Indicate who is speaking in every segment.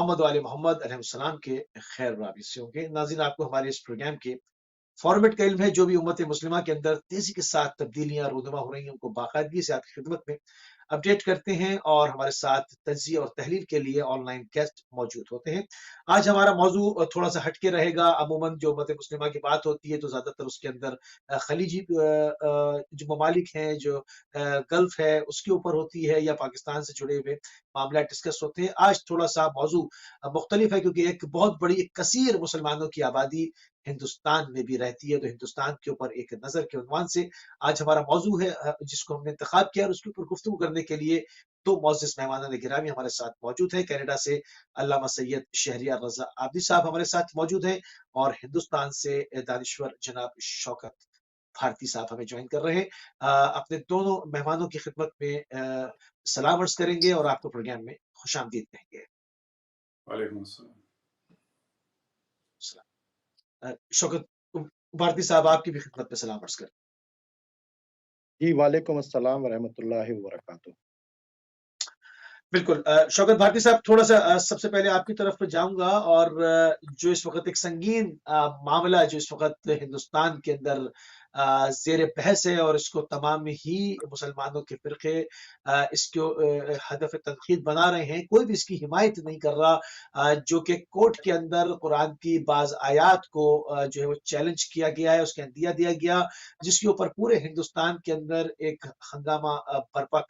Speaker 1: محمد وآل محمد علیہ السلام کے خیر واپسی ہوں گے۔ ناظرین، آپ کو ہمارے اس پروگرام کے فارمیٹ کا علم ہے۔ جو بھی امت مسلمہ کے اندر تیزی کے ساتھ تبدیلیاں رونما ہو رہی ہیں، ان کو باقاعدگی سے آپ کی خدمت میں اپڈیٹ کرتے ہیں، اور ہمارے ساتھ تجزیہ اور تحلیل کے لیے آن لائن گیسٹ موجود ہوتے ہیں۔ آج ہمارا موضوع تھوڑا سا ہٹ کے رہے گا۔ عموماً جو امت مسلمہ کی بات ہوتی ہے تو زیادہ تر اس کے اندر خلیجی جو ممالک ہیں، جو گلف ہے، اس کے اوپر ہوتی ہے، یا پاکستان سے جڑے ہوئے معاملات ڈسکس ہوتے ہیں۔ آج تھوڑا سا موضوع مختلف ہے، کیونکہ ایک بہت بڑی ایک کثیر مسلمانوں کی آبادی ہندوستان میں بھی رہتی ہے، تو ہندوستان کے اوپر ایک نظر کے عنوان سے آج ہمارا موضوع ہے، جس کو ہم نے انتخاب کیا، اور اس کے اوپر گفتگو کرنے کے لیے دو معزز مہمانان گرامی ہمارے ساتھ موجود ہیں۔ کینیڈا سے علامہ سید شہریار رضا عابدی صاحب ہمارے ساتھ موجود ہیں، اور ہندوستان سے دانشور جناب شوکت بھارتی صاحب ہمیں جوائن کر رہے ہیں۔ اپنے دونوں مہمانوں کی خدمت میں سلام عرض کریں گے، اور آپ کو پروگرام میں خوش آمدید کہیں گے۔
Speaker 2: وعلیکم السلام۔
Speaker 1: شوکت بھارتی صاحب، آپ کی بھی خدمت میں سلام عرض کریں۔
Speaker 3: جی وعلیکم السلام ورحمۃ اللہ وبرکاتہ۔
Speaker 1: بالکل شوکت بھارتی صاحب، تھوڑا سا سب سے پہلے آپ کی طرف جاؤں گا، اور جو اس وقت ایک سنگین معاملہ جو اس وقت ہندوستان کے اندر زیر بحث ہے، اور اس کو تمام ہی مسلمانوں کے فرقے اس کو ہدف تنقید بنا رہے ہیں، کوئی بھی اس کی حمایت نہیں کر رہا، جو کہ کورٹ کے اندر قرآن کی بعض آیات کو جو ہے وہ چیلنج کیا گیا ہے، اس کے اندیا دیا گیا، جس کے اوپر پورے ہندوستان کے اندر ایک ہنگامہ برپا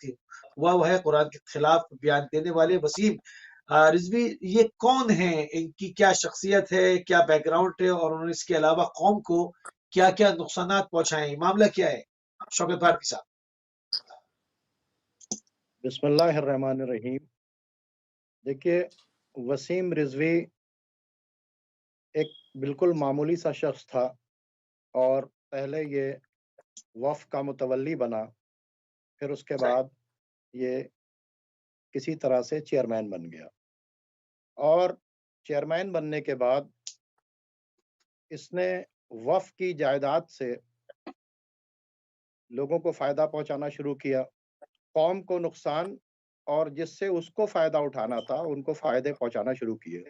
Speaker 1: ہوا ہے۔ قرآن کے خلاف بیان دینے والے وسیم رضوی یہ کون ہیں، ان کی کیا شخصیت ہے، کیا بیک گراؤنڈ ہے، اور انہوں نے اس کے علاوہ قوم کو کیا کیا نقصانات پہنچائے ہیں، معاملہ کیا ہے شوکت بھارتی صاحب؟
Speaker 3: بسم اللہ الرحمن الرحیم۔ دیکھیے، وسیم رضوی ایک بالکل معمولی سا شخص تھا، اور پہلے یہ وفد کا متولی بنا، پھر اس کے بعد یہ کسی طرح سے چیئرمین بن گیا، اور چیئرمین بننے کے بعد اس نے وفد کی جائیداد سے لوگوں کو فائدہ پہنچانا شروع کیا، قوم کو نقصان، اور جس سے اس کو فائدہ اٹھانا تھا ان کو فائدے پہنچانا شروع کیے۔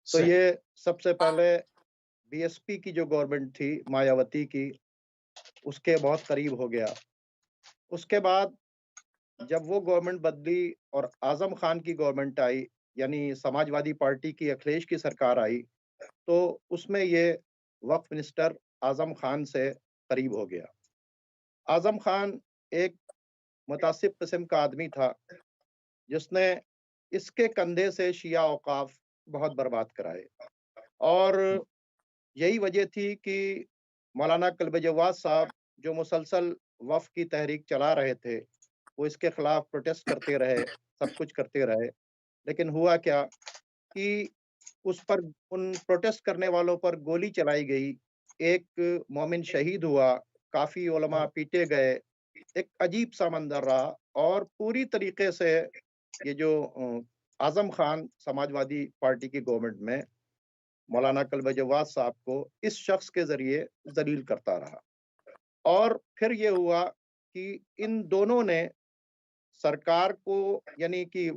Speaker 3: تو یہ سب سے پہلے بی ایس پی کی جو گورنمنٹ تھی مایاوتی کی، اس کے بہت قریب ہو گیا۔ اس کے بعد جب وہ گورنمنٹ بدلی اور اعظم خان کی گورنمنٹ آئی، یعنی سماج وادی پارٹی کی اکھلیش کی سرکار آئی، تو اس میں یہ وقف منسٹر اعظم خان سے قریب ہو گیا۔ اعظم خان ایک متعصب قسم کا آدمی تھا، جس نے اس کے کندھے سے شیعہ اوقاف بہت برباد کرائے، اور یہی وجہ تھی کہ مولانا کلب جواز صاحب جو مسلسل وفد کی تحریک چلا رہے تھے، وہ اس کے خلاف پروٹیسٹ کرتے رہے، سب کچھ کرتے رہے، لیکن ہوا کیا کہ اس پر، ان پروٹیسٹ کرنے والوں پر گولی چلائی گئی، ایک مومن شہید ہوا، کافی علماء پیٹے گئے، ایک عجیب سا منظر رہا، اور پوری طریقے سے یہ جو اعظم خان سماج وادی پارٹی کی گورنمنٹ میں مولانا کلب جواز صاحب کو اس شخص کے ذریعے ذلیل کرتا رہا۔ اور پھر یہ ہوا کہ ان دونوں نے سرکار کو، یعنی کہ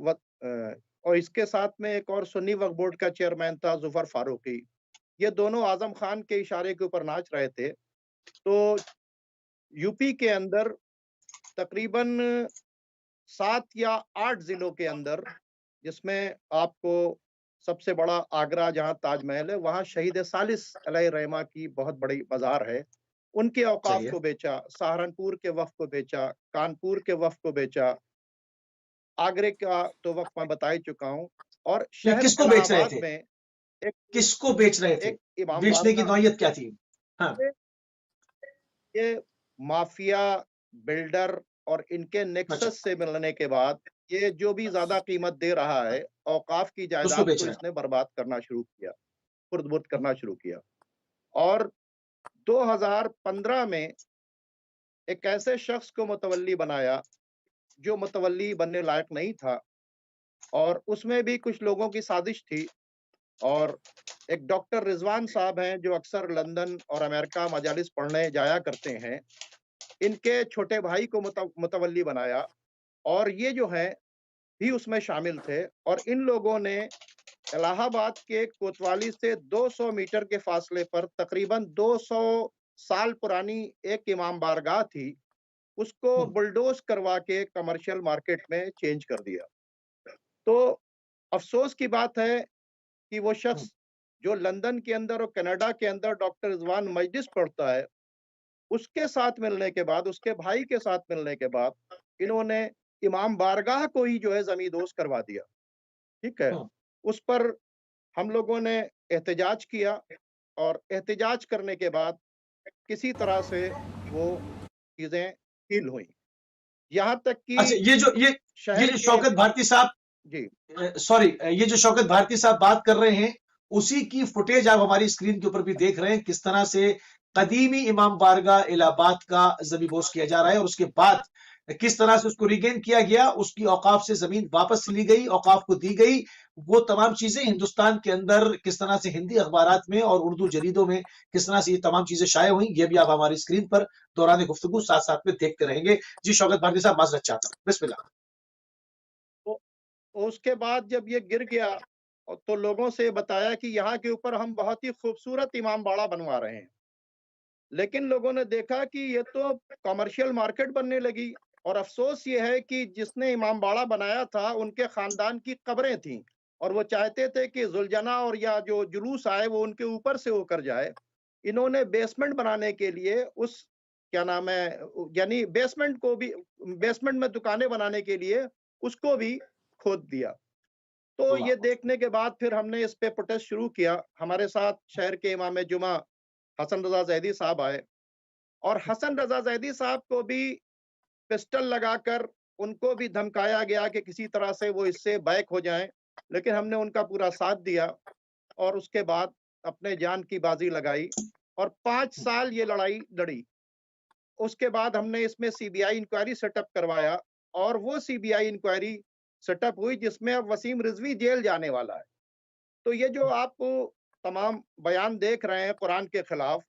Speaker 3: اور اس کے ساتھ میں ایک اور سنی وقف بورڈ کا چیئرمین تھا ظفر فاروقی، یہ دونوں اعظم خان کے اشارے کے اوپر ناچ رہے تھے۔ تو یو پی کے اندر تقریباً 7 یا 8 ضلعوں کے اندر، جس میں آپ کو سب سے بڑا آگرہ جہاں تاج محل ہے، وہاں شہید ثالث علیہ رحمہ کی بہت بڑی مزار ہے، ان کے اوقاف کو بیچا، سہارنپور کے وقف کو بیچا، کانپور کے وقف کو بیچا، آگرے کا تو وقف میں بتا ہی چکا ہوں، اور شہر
Speaker 1: کس کو بیچ رہے
Speaker 3: الہ
Speaker 1: تھے؟
Speaker 3: آباد میں
Speaker 1: کس کو بیچ رہے تھے؟
Speaker 3: ایک امام
Speaker 1: بیچنے کی نوعیت کیا تھی؟ ہاں،
Speaker 3: یہ مافیا بلڈر اور ان کے نیکسس سے ملنے کے بعد یہ جو بھی زیادہ قیمت دے رہا ہے، اوقاف کی جائیداد کو اس نے برباد کرنا شروع کیا، خرد برد کرنا شروع کیا۔ اور 2015 میں ایک ایسے شخص کو متولی بنایا جو متولی بننے لائق نہیں تھا، اور اس میں بھی کچھ لوگوں کی سازش تھی، اور ایک ڈاکٹر رضوان صاحب ہیں جو اکثر لندن اور امریکہ مجالس پڑھنے جایا کرتے ہیں، ان کے چھوٹے بھائی کو متولی بنایا، اور یہ جو ہیں بھی اس میں شامل تھے، اور ان لوگوں نے الہ آباد کے کوتوالی سے 200 میٹر کے فاصلے پر تقریباً 200 سال پرانی ایک امام بارگاہ تھی، اس کو بلڈوز کروا کے کمرشل مارکیٹ میں چینج کر دیا۔ تو افسوس کی بات ہے کہ وہ شخص جو لندن کے اندر اور کینیڈا کے اندر ڈاکٹر رضوان مجلس پڑھتا ہے، اس کے ساتھ ملنے کے بعد، اس کے بھائی کے ساتھ ملنے کے بعد، انہوں نے امام بارگاہ کو ہی جو ہے زمیندوز کروا دیا۔ ٹھیک ہے، اس پر ہم لوگوں نے احتجاج کیا، اور احتجاج کرنے کے بعد کسی طرح سے وہ چیزیں ہیل ہوئیں، یہاں تک کہ
Speaker 1: اچھا، یہ
Speaker 3: شہر
Speaker 1: جو
Speaker 3: کے
Speaker 1: شوکت بھارتی صاحب
Speaker 3: جی
Speaker 1: سوری یہ جو شوکت بھارتی صاحب بات کر رہے ہیں، اسی کی فوٹیج آپ ہماری اسکرین کے اوپر بھی دیکھ رہے ہیں، کس طرح سے قدیمی امام بارگاہ الہ آباد کا زمیندوز کیا جا رہا ہے، اور اس کے بعد کس طرح سے اس کو ریگین کیا گیا، اس کی اوقاف سے زمین واپس لی گئی، اوقاف کو دی گئی۔ وہ تمام چیزیں ہندوستان کے اندر کس طرح سے ہندی اخبارات میں اور اردو جریدوں میں کس طرح سے یہ تمام چیزیں شائع ہوئیں، یہ بھی آپ ہماری اسکرین پر دوران گفتگو ساتھ ساتھ میں دیکھتے رہیں گے۔ جی شوکت بھارتی صاحب، معذرت چاہتا ہوں، بسم اللہ۔
Speaker 3: تو اس کے بعد جب یہ گر گیا تو لوگوں سے بتایا کہ یہاں کے اوپر ہم بہت ہی خوبصورت امام باڑہ بنوا رہے ہیں، لیکن لوگوں نے دیکھا کہ یہ تو کمرشل مارکیٹ بننے لگی، اور افسوس یہ ہے کہ جس نے امام باڑہ بنایا تھا ان کے خاندان کی قبریں تھیں، اور وہ چاہتے تھے کہ ذوالجناح اور یا جو جلوس آئے وہ ان کے اوپر سے ہو کر جائے۔ انہوں نے بیسمنٹ بنانے کے لیے اس کیا نام ہے یعنی بیسمنٹ کو بھی، بیسمنٹ میں دکانیں بنانے کے لیے اس کو بھی کھود دیا۔ تو یہ دیکھنے کے بعد پھر ہم نے اس پہ پروٹیسٹ شروع کیا۔ ہمارے ساتھ شہر کے امام جمعہ حسن رضا زیدی صاحب آئے، اور حسن رضا زیدی صاحب کو بھی پسٹل لگا کر ان کو بھی دھمکایا گیا کہ کسی طرح سے وہ اس سے بیک ہو جائیں، لیکن ہم نے ان کا پورا ساتھ دیا، اور اس کے بعد اپنے جان کی بازی لگائی، اور 5 سال یہ لڑائی لڑی۔ اس کے بعد ہم نے اس میں سی بی آئی انکوائری سیٹ اپ کروایا، اور وہ سی بی آئی انکوائری سیٹ اپ ہوئی جس میں اب وسیم رضوی جیل جانے والا ہے۔ تو یہ جو آپ تمام بیان دیکھ رہے ہیں قرآن کے خلاف،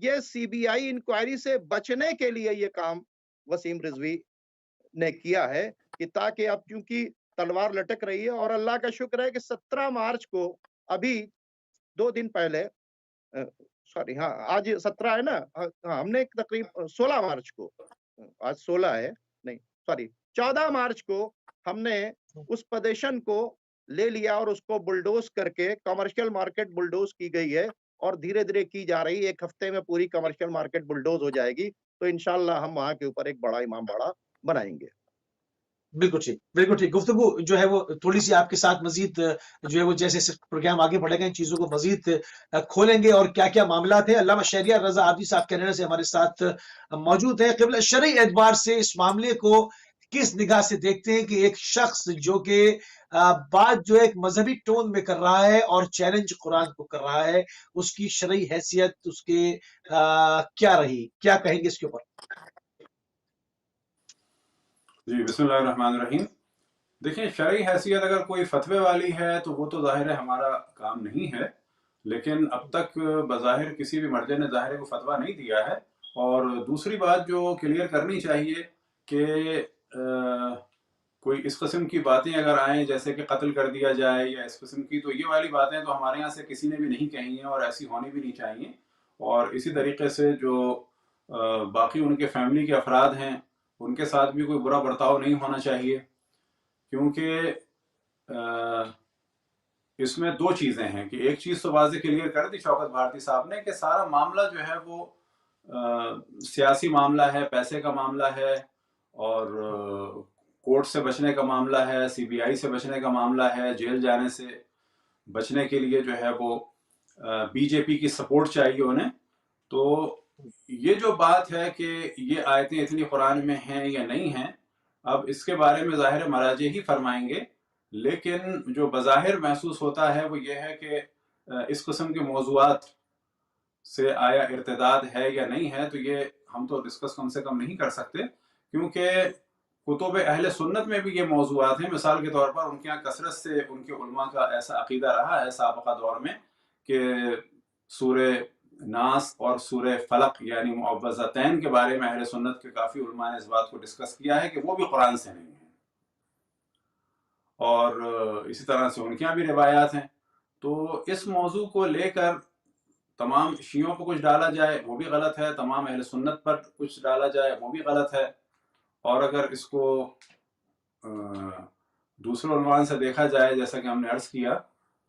Speaker 3: یہ سی بی آئی انکوائری سے بچنے کے لیے یہ کام وسیم رضوی نے کیا ہے، کہ تاکہ اب چونکہ تلوار لٹک رہی ہے، اور اللہ کا شکر ہے کہ 17 مارچ کو، ابھی 2 دن پہلے، سوری ہاں آج 17 ہے نا، ہاں ہم نے تقریب 16 مارچ کو، آج 16 ہے، نہیں سوری 14 مارچ کو ہم نے اس پوزیشن کو لے لیا، اور اس کو بلڈوز کر کے کمرشل مارکیٹ بلڈوز کی گئی ہے، اور دھیرے دھیرے کی جا رہی ہے۔ 1 ہفتے میں پوری کمرشل مارکیٹ بلڈوز ہو جائے گی، تو انشاءاللہ ہم وہاں کے اوپر ایک بڑا امام باڑہ بنائیں گے۔
Speaker 1: بالکل ٹھیک، بالکل ٹھیک۔ گفتگو جو ہے وہ تھوڑی سی آپ کے ساتھ مزید جو ہے وہ جیسے پروگرام آگے بڑھے گا، ان چیزوں کو مزید کھولیں گے، اور کیا کیا معاملات ہیں۔ علامہ شہریار رضا عابدی صاحب کینیڈا سے ہمارے ساتھ موجود ہیں۔ قبلہ شرعی اعتبار سے اس معاملے کو کس نگاہ سے دیکھتے ہیں کہ ایک شخص جو کہ بات جو ایک مذہبی ٹون میں کر رہا ہے اور چیلنج قرآن کو کر رہا ہے، اس کی شرعی حیثیت اس کے کیا رہی، کیا کہیں گے اس کے اوپر؟
Speaker 2: جی بسم اللہ الرحمن الرحیم۔ دیکھیں، شرعی حیثیت اگر کوئی فتوے والی ہے تو وہ تو ظاہر ہے ہمارا کام نہیں ہے، لیکن اب تک بظاہر کسی بھی مرجع نے ظاہر کو فتویٰ نہیں دیا ہے۔ اور دوسری بات جو کلیئر کرنی چاہیے کہ کوئی اس قسم کی باتیں اگر آئیں جیسے کہ قتل کر دیا جائے یا اس قسم کی، تو یہ والی باتیں تو ہمارے یہاں سے کسی نے بھی نہیں کہی ہیں، اور ایسی ہونی بھی نہیں چاہیے۔ اور اسی طریقے سے جو باقی ان کے فیملی کے افراد ہیں، ان کے ساتھ بھی کوئی برا برتاؤ نہیں ہونا چاہیے، کیونکہ اس میں 2 چیزیں ہیں کہ ایک چیز تو واضح کلیئر کر دی شوکت بھارتی صاحب نے کہ سارا معاملہ جو ہے وہ سیاسی معاملہ ہے، پیسے کا معاملہ ہے، اور کورٹ سے بچنے کا معاملہ ہے، سی بی آئی سے بچنے کا معاملہ ہے، جیل جانے سے بچنے کے لیے جو ہے وہ بی جے پی کی سپورٹ چاہیے انہیں۔ تو یہ جو بات ہے کہ یہ آیتیں اتنی قرآن میں ہیں یا نہیں ہیں، اب اس کے بارے میں ظاہر مراجع ہی فرمائیں گے، لیکن جو بظاہر محسوس ہوتا ہے وہ یہ ہے کہ اس قسم کے موضوعات سے آیا ارتداد ہے یا نہیں ہے، تو یہ ہم تو ڈسکس کم سے کم نہیں کر سکتے، کیونکہ کتب اہل سنت میں بھی یہ موضوعات ہیں۔ مثال کے طور پر ان کے یہاں کثرت سے ان کے علماء کا ایسا عقیدہ رہا ہے سابقہ دور میں کہ سورہ ناس اور سورہ فلق یعنی معوذتین کے بارے میں اہل سنت کے کافی علماء نے اس بات کو ڈسکس کیا ہے کہ وہ بھی قرآن سے نہیں ہیں، اور اسی طرح سے ان کے یہاں بھی روایات ہیں۔ تو اس موضوع کو لے کر تمام شیعوں پہ کچھ ڈالا جائے وہ بھی غلط ہے، تمام اہل سنت پر کچھ ڈالا جائے وہ بھی غلط ہے، اور اگر اس کو دوسرے عنوان سے دیکھا جائے جیسا کہ ہم نے عرض کیا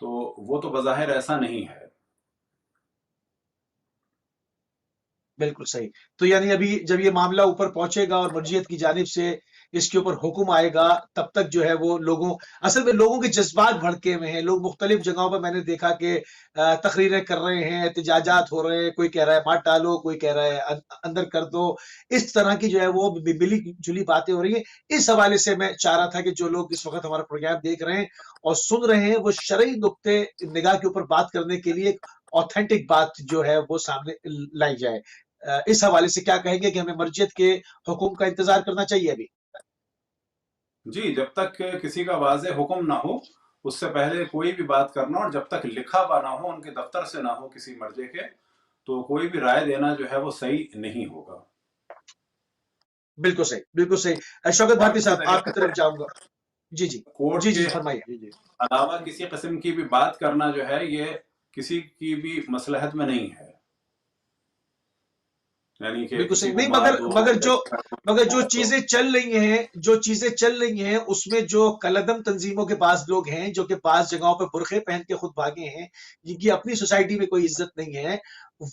Speaker 2: تو وہ تو بظاہر ایسا نہیں ہے۔
Speaker 1: بالکل صحیح۔ تو یعنی ابھی جب یہ معاملہ اوپر پہنچے گا اور مرجعیت کی جانب سے اس کے اوپر حکم آئے گا، تب تک جو ہے وہ اصل میں لوگوں کے جذبات بھڑکے ہوئے ہیں۔ لوگ مختلف جگہوں پر میں نے دیکھا کہ تقریریں کر رہے ہیں، احتجاجات ہو رہے ہیں، کوئی کہہ رہا ہے مات ڈالو، کوئی کہہ رہا ہے اندر کر دو، اس طرح کی جو ہے وہ ملی جلی باتیں ہو رہی ہیں۔ اس حوالے سے میں چاہ رہا تھا کہ جو لوگ اس وقت ہمارا پروگرام دیکھ رہے ہیں اور سن رہے ہیں، وہ شرعی نقطے نگاہ کے اوپر بات کرنے کے لیے ایک آتھینٹک بات جو ہے وہ سامنے لائی جائے۔ اس حوالے سے کیا کہیں گے کہ ہمیں مرجعیت کے حکم کا انتظار کرنا چاہیے ابھی؟
Speaker 2: جی، جب تک کسی کا واضح حکم نہ ہو اس سے پہلے کوئی بھی بات کرنا، اور جب تک لکھا ہوا نہ ہو، ان کے دفتر سے نہ ہو کسی مرجع کے، تو کوئی بھی رائے دینا جو ہے وہ صحیح نہیں ہوگا۔
Speaker 1: بالکل صحیح، بالکل صحیح۔ شوکت بھارتی صاحب آپ کی طرف جاؤں گا۔ جی جی
Speaker 2: کورٹ
Speaker 1: جی جی
Speaker 2: کے
Speaker 1: فرمائیے۔
Speaker 2: علاوہ کسی قسم کی بھی بات کرنا جو ہے یہ کسی کی بھی مصلحت میں نہیں ہے، یعنی کہ
Speaker 1: بالکل
Speaker 2: کسی
Speaker 1: صحیح
Speaker 2: کو
Speaker 1: نہیں، مگر جو چیزیں چل رہی ہیں اس میں جو کلعدم تنظیموں کے بعض لوگ ہیں جو کہ بعض جگہوں پہ برقعے پہن کے خود بھاگے ہیں، جن کی اپنی سوسائٹی میں کوئی عزت نہیں ہے،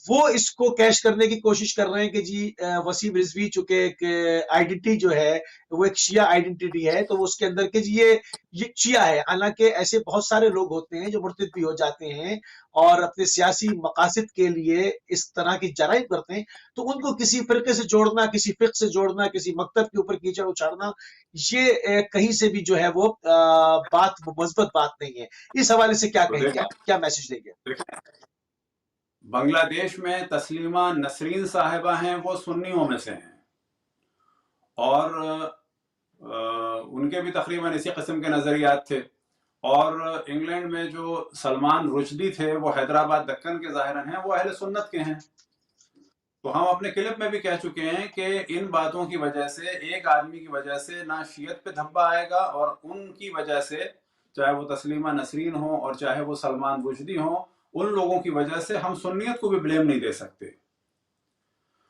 Speaker 1: وہ اس کو کیش کرنے کی کوشش کر رہے ہیں کہ جی وسیم رضوی چونکہ ایک آئیڈینٹی جو ہے وہ ایک شیعہ آئیڈینٹی ہے، تو اس کے اندر کہ جی یہ شیعہ ہے۔ حالانکہ ایسے بہت سارے لوگ ہوتے ہیں جو مرتد بھی ہو جاتے ہیں اور اپنے سیاسی مقاصد کے لیے اس طرح کی جرائم کرتے ہیں، تو ان کو کسی فرقے سے جوڑنا، کسی فقہ سے جوڑنا، کسی مکتب کے اوپر کیچڑ اچھاڑنا، یہ کہیں سے بھی جو ہے وہ بات مثبت بات نہیں ہے۔ اس حوالے سے کیا کہیں گے آپ، کیا میسج دیں گے؟
Speaker 2: بنگلہ دیش میں تسلیمہ نسرین صاحبہ ہیں، وہ سنیوں میں سے ہیں، اور ان کے بھی تقریباً اسی قسم کے نظریات تھے، اور انگلینڈ میں جو سلمان رشدی تھے وہ حیدرآباد دکن کے ظاہراً ہیں، وہ اہل سنت کے ہیں۔ تو ہم اپنے کلپ میں بھی کہہ چکے ہیں کہ ان باتوں کی وجہ سے، ایک آدمی کی وجہ سے نہ شیعت پہ دھبا آئے گا، اور ان کی وجہ سے چاہے وہ تسلیمہ نسرین ہوں اور چاہے وہ سلمان رشدی ہوں، ان لوگوں کی وجہ سے ہم سنیت کو بھی بلیم نہیں دے سکتے۔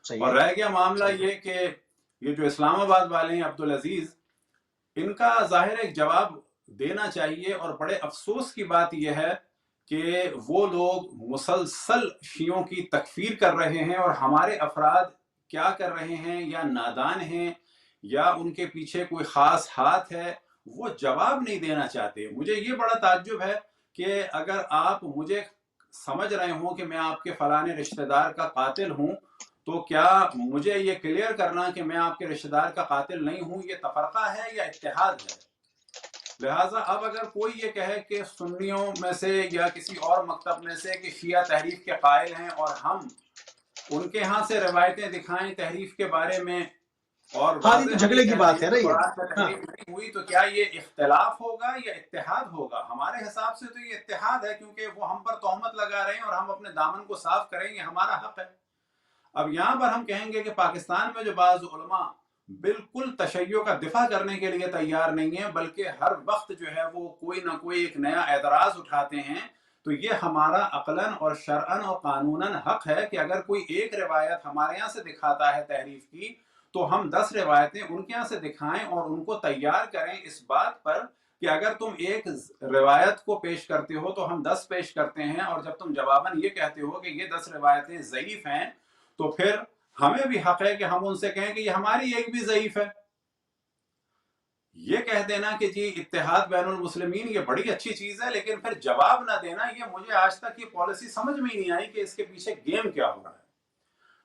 Speaker 2: اور رہ گیا معاملہ یہ کہ یہ جو اسلام آباد والے ہیں عبدالعزیز، ان کا ظاہر ایک جواب دینا چاہیے، اور بڑے افسوس کی بات یہ ہے کہ وہ لوگ مسلسل شیعوں کی تکفیر کر رہے ہیں، اور ہمارے افراد کیا کر رہے ہیں، یا نادان ہیں یا ان کے پیچھے کوئی خاص ہاتھ ہے، وہ جواب نہیں دینا چاہتے۔ مجھے یہ بڑا تعجب ہے کہ اگر آپ مجھے سمجھ رہے ہوں کہ میں آپ کے فلانے رشتہ دار کا قاتل ہوں، تو کیا مجھے یہ کلیئر کرنا کہ میں آپ کے رشتہ دار کا قاتل نہیں ہوں یہ تفرقہ ہے یا اتحاد ہے؟ لہٰذا اب اگر کوئی یہ کہے کہ سنیوں میں سے یا کسی اور مکتب میں سے کہ شیعہ تحریف کے قائل ہیں، اور ہم ان کے ہاں سے روایتیں دکھائیں تحریف کے بارے میں، اور واضح
Speaker 1: جھگڑے کی بات ہے نا یہ۔
Speaker 2: تحریف نہیں ہوئی، تو کیا یہ اختلاف ہوگا یا اتحاد ہوگا؟ ہمارے حساب سے تو یہ اتحاد ہے، کیونکہ وہ ہم پر تہمت لگا رہے ہیں اور ہم اپنے دامن کو صاف کریں، یہ ہمارا حق ہے۔ اب یہاں پر ہم کہیں گے کہ پاکستان میں جو بعض علماء بالکل تشیع کا دفاع کرنے کے لیے تیار نہیں ہیں، بلکہ ہر وقت جو ہے وہ کوئی نہ کوئی ایک نیا اعتراض اٹھاتے ہیں، تو یہ ہمارا عقلاً اور شرعاً اور قانوناً حق ہے کہ اگر کوئی ایک روایت ہمارے یہاں سے دکھاتا ہے تحریف کی، تو ہم 10 روایتیں ان کے یہاں سے دکھائیں اور ان کو تیار کریں اس بات پر کہ اگر تم ایک روایت کو پیش کرتے ہو تو ہم 10 پیش کرتے ہیں، اور جب تم جواباً یہ کہتے ہو کہ یہ 10 روایتیں ضعیف ہیں، تو پھر ہمیں بھی حق ہے کہ ہم ان سے کہیں کہ یہ ہماری ایک بھی ضعیف ہے۔ یہ کہہ دینا کہ جی اتحاد بین المسلمین یہ بڑی اچھی چیز ہے، لیکن پھر جواب نہ دینا، یہ مجھے آج تک یہ پالیسی سمجھ میں ہی نہیں آئی کہ اس کے پیچھے گیم کیا ہو رہا ہے۔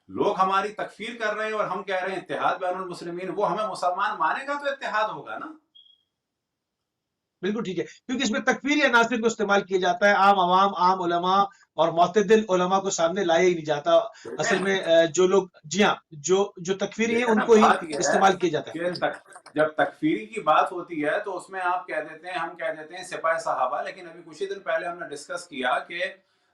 Speaker 2: لوگ ہماری تکفیر کر رہے ہیں اور ہم کہہ رہے ہیں اتحاد بین المسلمین، وہ ہمیں مسلمان مانے گا تو اتحاد ہوگا نا۔
Speaker 1: بالکل ٹھیک ہے، کیونکہ اس میں تکفیر یا ناصر کو استعمال کیا جاتا ہے، عام عوام، عام علماء اور معتدل علماء کو سامنے لایا ہی نہیں جاتا۔ اصل میں جو لوگ جی ہاں جو تکفیری ہیں ان کو ہی استعمال کیا جاتا ہے۔
Speaker 2: جب تکفیری کی بات ہوتی ہے تو اس میں آپ کہہ دیتے ہیں، ہم کہہ دیتے ہیں سپاہ صحابہ، لیکن ابھی کچھ ہی دن پہلے ہم نے ڈسکس کیا کہ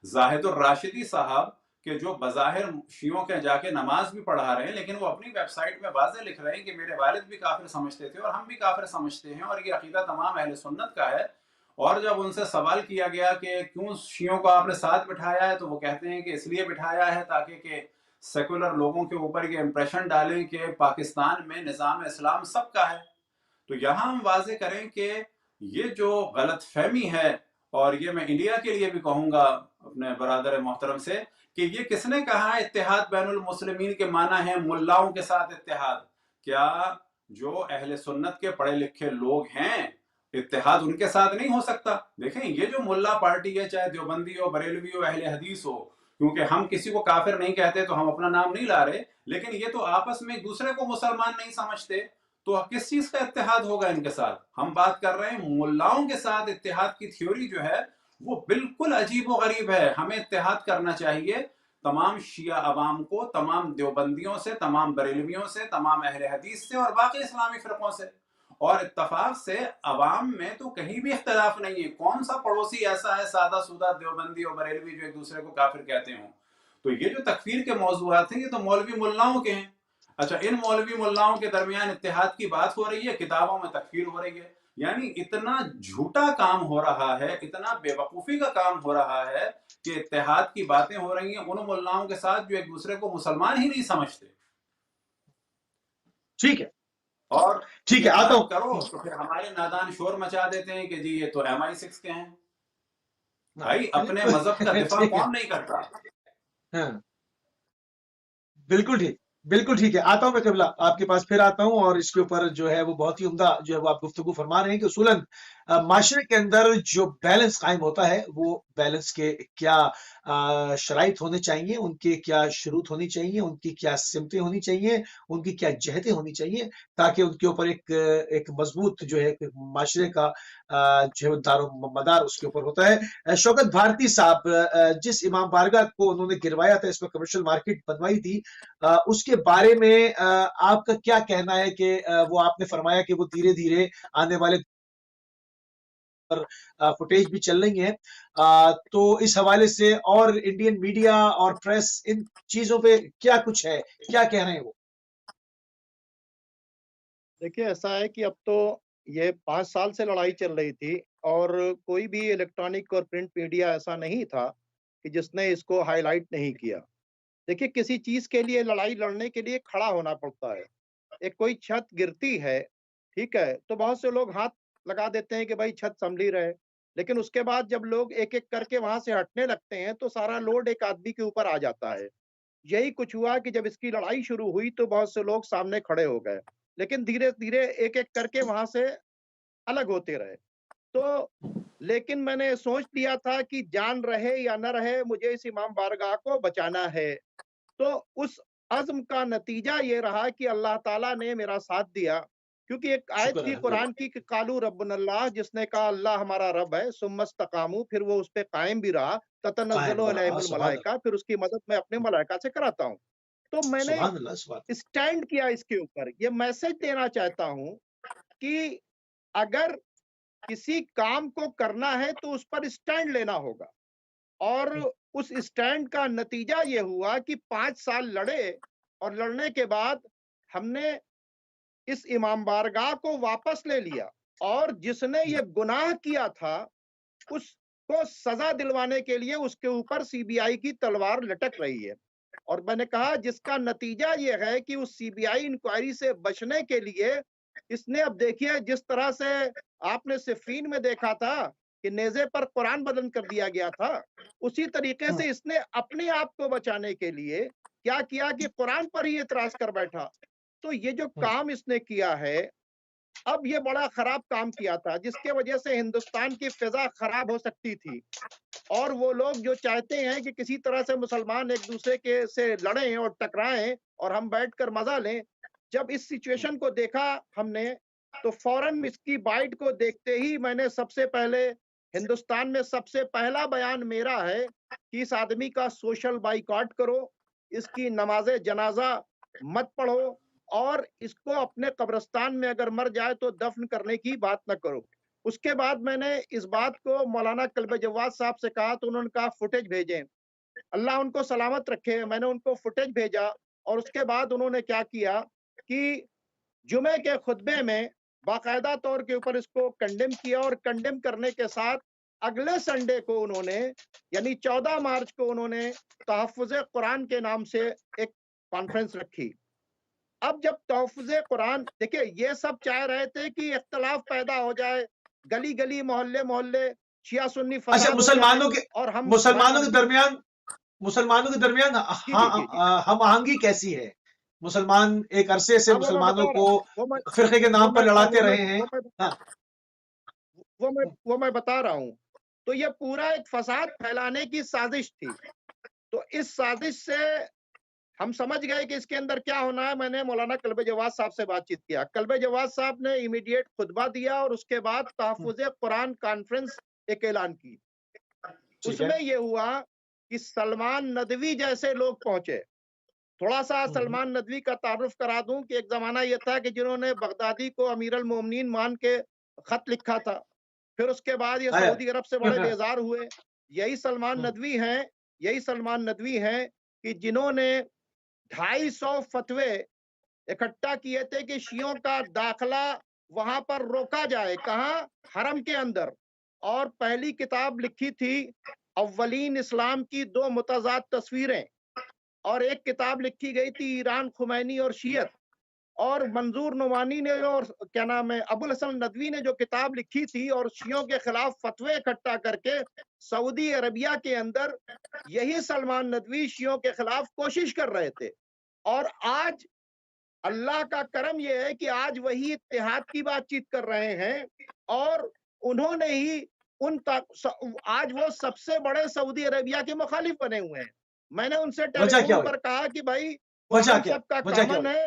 Speaker 2: زاہد الراشدی صاحب کہ جو بظاہر شیعوں کے جا کے نماز بھی پڑھا رہے ہیں، لیکن وہ اپنی ویب سائٹ میں واضح لکھ رہے ہیں کہ میرے والد بھی کافر سمجھتے تھے اور ہم بھی کافر سمجھتے ہیں، اور یہ عقیدہ تمام اہل سنت کا ہے، اور جب ان سے سوال کیا گیا کہ کیوں شیعوں کو آپ نے ساتھ بٹھایا ہے، تو وہ کہتے ہیں کہ اس لیے بٹھایا ہے تاکہ کہ سیکولر لوگوں کے اوپر یہ امپریشن ڈالیں کہ پاکستان میں نظام اسلام سب کا ہے۔ تو یہاں ہم واضح کریں کہ یہ جو غلط فہمی ہے، اور یہ میں انڈیا کے لیے بھی کہوں گا اپنے برادر محترم سے، کہ یہ کس نے کہا ہے اتحاد بین المسلمین کے معنی ہے ملاؤں کے ساتھ اتحاد؟ کیا جو اہل سنت کے پڑھے لکھے لوگ ہیں اتحاد ان کے ساتھ نہیں ہو سکتا؟ دیکھیں یہ جو ملا پارٹی ہے، چاہے دیوبندی ہو، بریلوی ہو، اہل حدیث ہو، کیونکہ ہم کسی کو کافر نہیں کہتے تو ہم اپنا نام نہیں لا رہے، لیکن یہ تو آپس میں ایک دوسرے کو مسلمان نہیں سمجھتے، تو کس چیز کا اتحاد ہوگا ان کے ساتھ؟ ہم بات کر رہے ہیں ملاؤں کے ساتھ اتحاد کی تھیوری جو ہے وہ بالکل عجیب و غریب ہے۔ ہمیں اتحاد کرنا چاہیے تمام شیعہ عوام کو، تمام دیوبندیوں سے، تمام بریلویوں سے، تمام اہل حدیث سے اور باقی اسلامی فرقوں سے، اور اتفاق سے عوام میں تو کہیں بھی اختلاف نہیں ہے۔ کون سا پڑوسی ایسا ہے سادہ سودہ دیوبندی اور بریلوی جو ایک دوسرے کو کافر کہتے ہوں؟ تو یہ جو تکفیر کے موضوعات ہیں یہ تو مولوی ملاؤں کے ہیں۔ اچھا، ان مولوی ملاؤں کے درمیان اتحاد کی بات ہو رہی ہے، کتابوں میں تکفیر ہو رہی ہے۔ یعنی اتنا جھوٹا کام ہو رہا ہے، اتنا بے وقوفی کا کام ہو رہا ہے کہ اتحاد کی باتیں ہو رہی ہیں ان ملاؤں کے ساتھ جو ایک دوسرے کو مسلمان ہی نہیں سمجھتے۔
Speaker 1: ٹھیک ہے،
Speaker 2: اور
Speaker 1: ٹھیک ہے،
Speaker 2: یہ
Speaker 1: آتا
Speaker 2: بات
Speaker 1: ہوں۔
Speaker 2: کرو تو پھر ہمارے نادان شور مچا دیتے ہیں کہ جی یہ تو MI6 کے ہیں۔ بھائی اپنے مذہب کا دفاع
Speaker 1: ٹھیک ہے،
Speaker 2: کون نہیں کرتا؟
Speaker 1: ہاں بالکل ٹھیک، بالکل ٹھیک ہے، آتا ہوں میں قبلہ آپ کے پاس پھر آتا ہوں، اور اس کے اوپر جو ہے وہ بہت ہی عمدہ جو ہے وہ آپ گفتگو فرما رہے ہیں کہ اصولاً معاشرے کے اندر جو بیلنس قائم ہوتا ہے وہ بیلنس کے کیا شرائط ہونے چاہیے، ان کے کیا شروط ہونی چاہیے، ان کی کیا سمتیں ہونی چاہیے، ان کی کیا جہتیں ہونی چاہیے، تاکہ ان کے اوپر ایک مضبوط جو ہے معاشرے کا جو ہے دار و مدار اس کے اوپر ہوتا ہے۔ شوکت بھارتی صاحب جس امام بارگاہ کو انہوں نے گروایا تھا، اس میں کمرشل مارکیٹ بنوائی تھی، اس کے بارے میں آپ کا کیا کہنا ہے کہ وہ آپ نے فرمایا کہ وہ دھیرے دھیرے آنے والے فوٹیج بھی چل رہی ہیں، تو اس حوالے سے اور انڈین میڈیا اور پریس ان چیزوں پہ کیا کچھ ہے، کیا کہہ رہے ہیں وہ؟
Speaker 3: دیکھیے ایسا ہے کہ اب تو یہ 5 سال سے لڑائی چل رہی تھی، اور کوئی بھی الیکٹرانک اور پرنٹ میڈیا ایسا نہیں تھا کہ جس نے اس کو ہائی لائٹ نہیں کیا۔ دیکھیے کسی چیز کے لیے لڑائی لڑنے کے لیے کھڑا ہونا پڑتا ہے۔ ایک کوئی چھت گرتی ہے، ٹھیک ہے، تو بہت سے لوگ ہاتھ لگا دیتے ہیں کہ بھائی چھت سنبھلی رہے، لیکن اس کے بعد جب لوگ ایک ایک کر کے وہاں سے ہٹنے لگتے ہیں تو سارا لوڈ ایک آدمی کے اوپر آ جاتا ہے۔ یہی کچھ ہوا کہ جب اس کی لڑائی شروع ہوئی تو بہت سے لوگ سامنے کھڑے ہو گئے، لیکن دھیرے دھیرے ایک ایک کر کے وہاں سے الگ ہوتے رہے۔ تو لیکن میں نے سوچ لیا تھا کہ جان رہے یا نہ رہے مجھے اس امام بارگاہ کو بچانا ہے۔ تو اس عزم کا نتیجہ یہ رہا کہ اللہ تعالیٰ نے میرا ساتھ دیا، کیونکہ ایک آیت
Speaker 1: شکر
Speaker 3: تھی
Speaker 1: الحمدللہ۔
Speaker 3: قرآن کی کہ قالو ربنا اللہ، جس نے کہا اللہ ہمارا رب ہے، ثم استقاموا، پھر وہ اس پہ قائم بھی رہا، تتنزل
Speaker 1: قائم
Speaker 3: علیہم
Speaker 1: برآ، سبحان اللہ،
Speaker 3: الملائکہ، پھر اس کی مدد میں اپنے ملائکہ سے کراتا ہوں۔ تو میں نے
Speaker 1: سبحان اللہ، سبحان
Speaker 3: اسٹینڈ کیا اس کے اوپر، یہ میسج دینا چاہتا ہوں کہ اگر کسی کام کو کرنا ہے تو اس پر اسٹینڈ لینا ہوگا، اور اس اسٹینڈ کا نتیجہ یہ ہوا کہ 5 سال لڑے، اور لڑنے کے بعد ہم نے اس امام بارگاہ کو واپس لے لیا، اور جس نے یہ گناہ کیا تھا اس کو سزا دلوانے کے لیے اس کے اوپر CBI کی تلوار لٹک رہی ہے۔ اور میں نے کہا جس کا نتیجہ یہ ہے کہ اس CBI انکوائری سے بچنے کے لیے اس نے، اب دیکھیے جس طرح سے آپ نے صفین میں دیکھا تھا کہ نیزے پر قرآن بلند کر دیا گیا تھا، اسی طریقے سے اس نے اپنے آپ کو بچانے کے لیے کیا کیا کہ قرآن پر ہی اعتراض کر بیٹھا۔ تو یہ جو کام اس نے کیا ہے، اب یہ بڑا خراب کام کیا تھا جس کے وجہ سے ہندوستان کی فضا خراب ہو سکتی تھی، اور وہ لوگ جو چاہتے ہیں کہ کسی طرح سے مسلمان ایک دوسرے کے سے لڑیں اور ٹکرائیں اور ہم بیٹھ کر مزہ لیں، جب اس سچویشن کو دیکھا ہم نے تو فوراً اس کی بائٹ کو دیکھتے ہی میں نے سب سے پہلے، ہندوستان میں سب سے پہلا بیان میرا ہے کہ اس آدمی کا سوشل بائیکاٹ کرو، اس کی نماز جنازہ مت پڑھو، اور اس کو اپنے قبرستان میں اگر مر جائے تو دفن کرنے کی بات نہ کرو۔ اس کے بعد میں نے اس بات کو مولانا کلب جواد صاحب سے کہا تو انہوں نے کہا فوٹیج بھیجیں، اللہ ان کو سلامت رکھے۔ میں نے ان کو فوٹیج بھیجا، اور اس کے بعد انہوں نے کیا کیا کہ جمعے کے خطبے میں باقاعدہ طور کے اوپر اس کو کنڈیم کیا، اور کنڈیم کرنے کے ساتھ اگلے سنڈے کو انہوں نے یعنی 14 مارچ کو انہوں نے تحفظ قرآن کے نام سے ایک کانفرنس رکھی۔ اب جب تحفظ قرآن، دیکھیں یہ سب چاہ رہے تھے کہ اختلاف پیدا ہو جائے، گلی گلی محلے محلے شیعہ سنی
Speaker 1: اچھا،
Speaker 3: فساد ہو
Speaker 1: مسلمانوں
Speaker 3: جائے،
Speaker 1: کے
Speaker 3: اور ہم
Speaker 1: مسلمانوں کے درمیان
Speaker 3: جی جی جی جی
Speaker 1: ہم آہنگی کیسی ہے؟ مسلمان ایک عرصے سے
Speaker 3: اب وہ میں
Speaker 1: مسلمانوں
Speaker 3: بتا
Speaker 1: کو
Speaker 3: رہا ہوں،
Speaker 1: فرقے کے نام پر لڑاتے رہے ہیں۔ ہاں
Speaker 3: وہ میں بتا رہا ہوں، تو یہ پورا ایک فساد پھیلانے کی سازش تھی۔ تو اس سازش سے ہم سمجھ گئے کہ اس کے اندر کیا ہونا ہے۔ میں نے مولانا کلب جواد صاحب سے بات چیت کیا، کلب جواد صاحب نے امیڈیٹ خطبہ دیا، اور اس کے بعد تحفظ قرآن کانفرنس ایک اعلان کی۔ اس
Speaker 1: ٹھیک ہے۔
Speaker 3: میں یہ ہوا کہ سلمان ندوی جیسے لوگ پہنچے۔ تھوڑا سا سلمان ندوی کا تعارف کرا دوں کہ ایک زمانہ یہ تھا کہ جنہوں نے بغدادی کو امیر المومنین مان کے خط لکھا تھا، پھر اس کے بعد یہ سعودی عرب سے بڑے بیزار ہوئے۔ یہی سلمان ندوی ہیں کہ جنہوں نے 250 فتوے اکٹھا کیے تھے کہ شیعوں کا داخلہ وہاں پر روکا جائے، کہاں؟ حرم کے اندر۔ اور پہلی کتاب لکھی تھی اولین اسلام کی 2 متضاد تصویریں، اور ایک کتاب لکھی گئی تھی ایران خمینی اور شیعت، اور منظور نعمانی نے اور کیا نام ہے ابو الحسن ندوی نے جو کتاب لکھی تھی، اور شیعوں کے خلاف فتوے اکٹھا کر کے سعودی عربیہ کے اندر یہی سلمان ندوی شیعوں کے خلاف کوشش کر رہے تھے۔ اور آج اللہ کا کرم یہ ہے کہ آج وہی اتحاد کی بات چیت کر رہے ہیں، اور انہوں نے ہی آج وہ سب سے بڑے سعودی عربیہ کے مخالف بنے ہوئے ہیں۔ میں نے ان سے ٹیلی فون پر کہا کہ بھائی قرآن سب کا کامن ہے،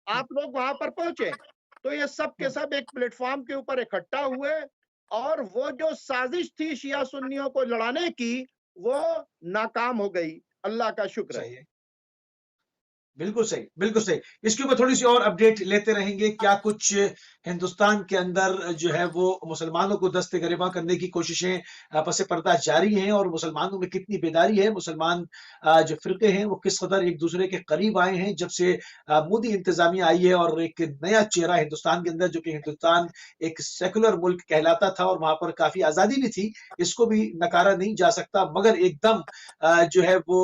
Speaker 3: آپ لوگ وہاں پر پہنچے۔ تو یہ سب کے سب ایک پلیٹ فارم کے اوپر اکٹھا ہوئے، اور وہ جو سازش تھی شیعہ سنیوں کو لڑانے کی، وہ ناکام ہو گئی۔ اللہ کا شکر ہے۔
Speaker 1: بالکل صحیح، بالکل صحیح۔ اس کے اوپر تھوڑی سی اور اپڈیٹ لیتے رہیں گے۔ کیا کچھ ہندوستان کے اندر جو ہے وہ مسلمانوں کو دست گریباں کرنے کی کوششیں پس پردہ جاری ہیں، اور مسلمانوں میں کتنی بیداری ہے، مسلمان جو فرقے ہیں وہ کس قدر ایک دوسرے کے قریب آئے ہیں جب سے مودی انتظامیہ آئی ہے، اور ایک نیا چہرہ ہندوستان کے اندر، جو کہ ہندوستان ایک سیکولر ملک کہلاتا تھا اور وہاں پر کافی آزادی بھی تھی، اس کو بھی نکارا نہیں جا سکتا، مگر ایک دم جو ہے وہ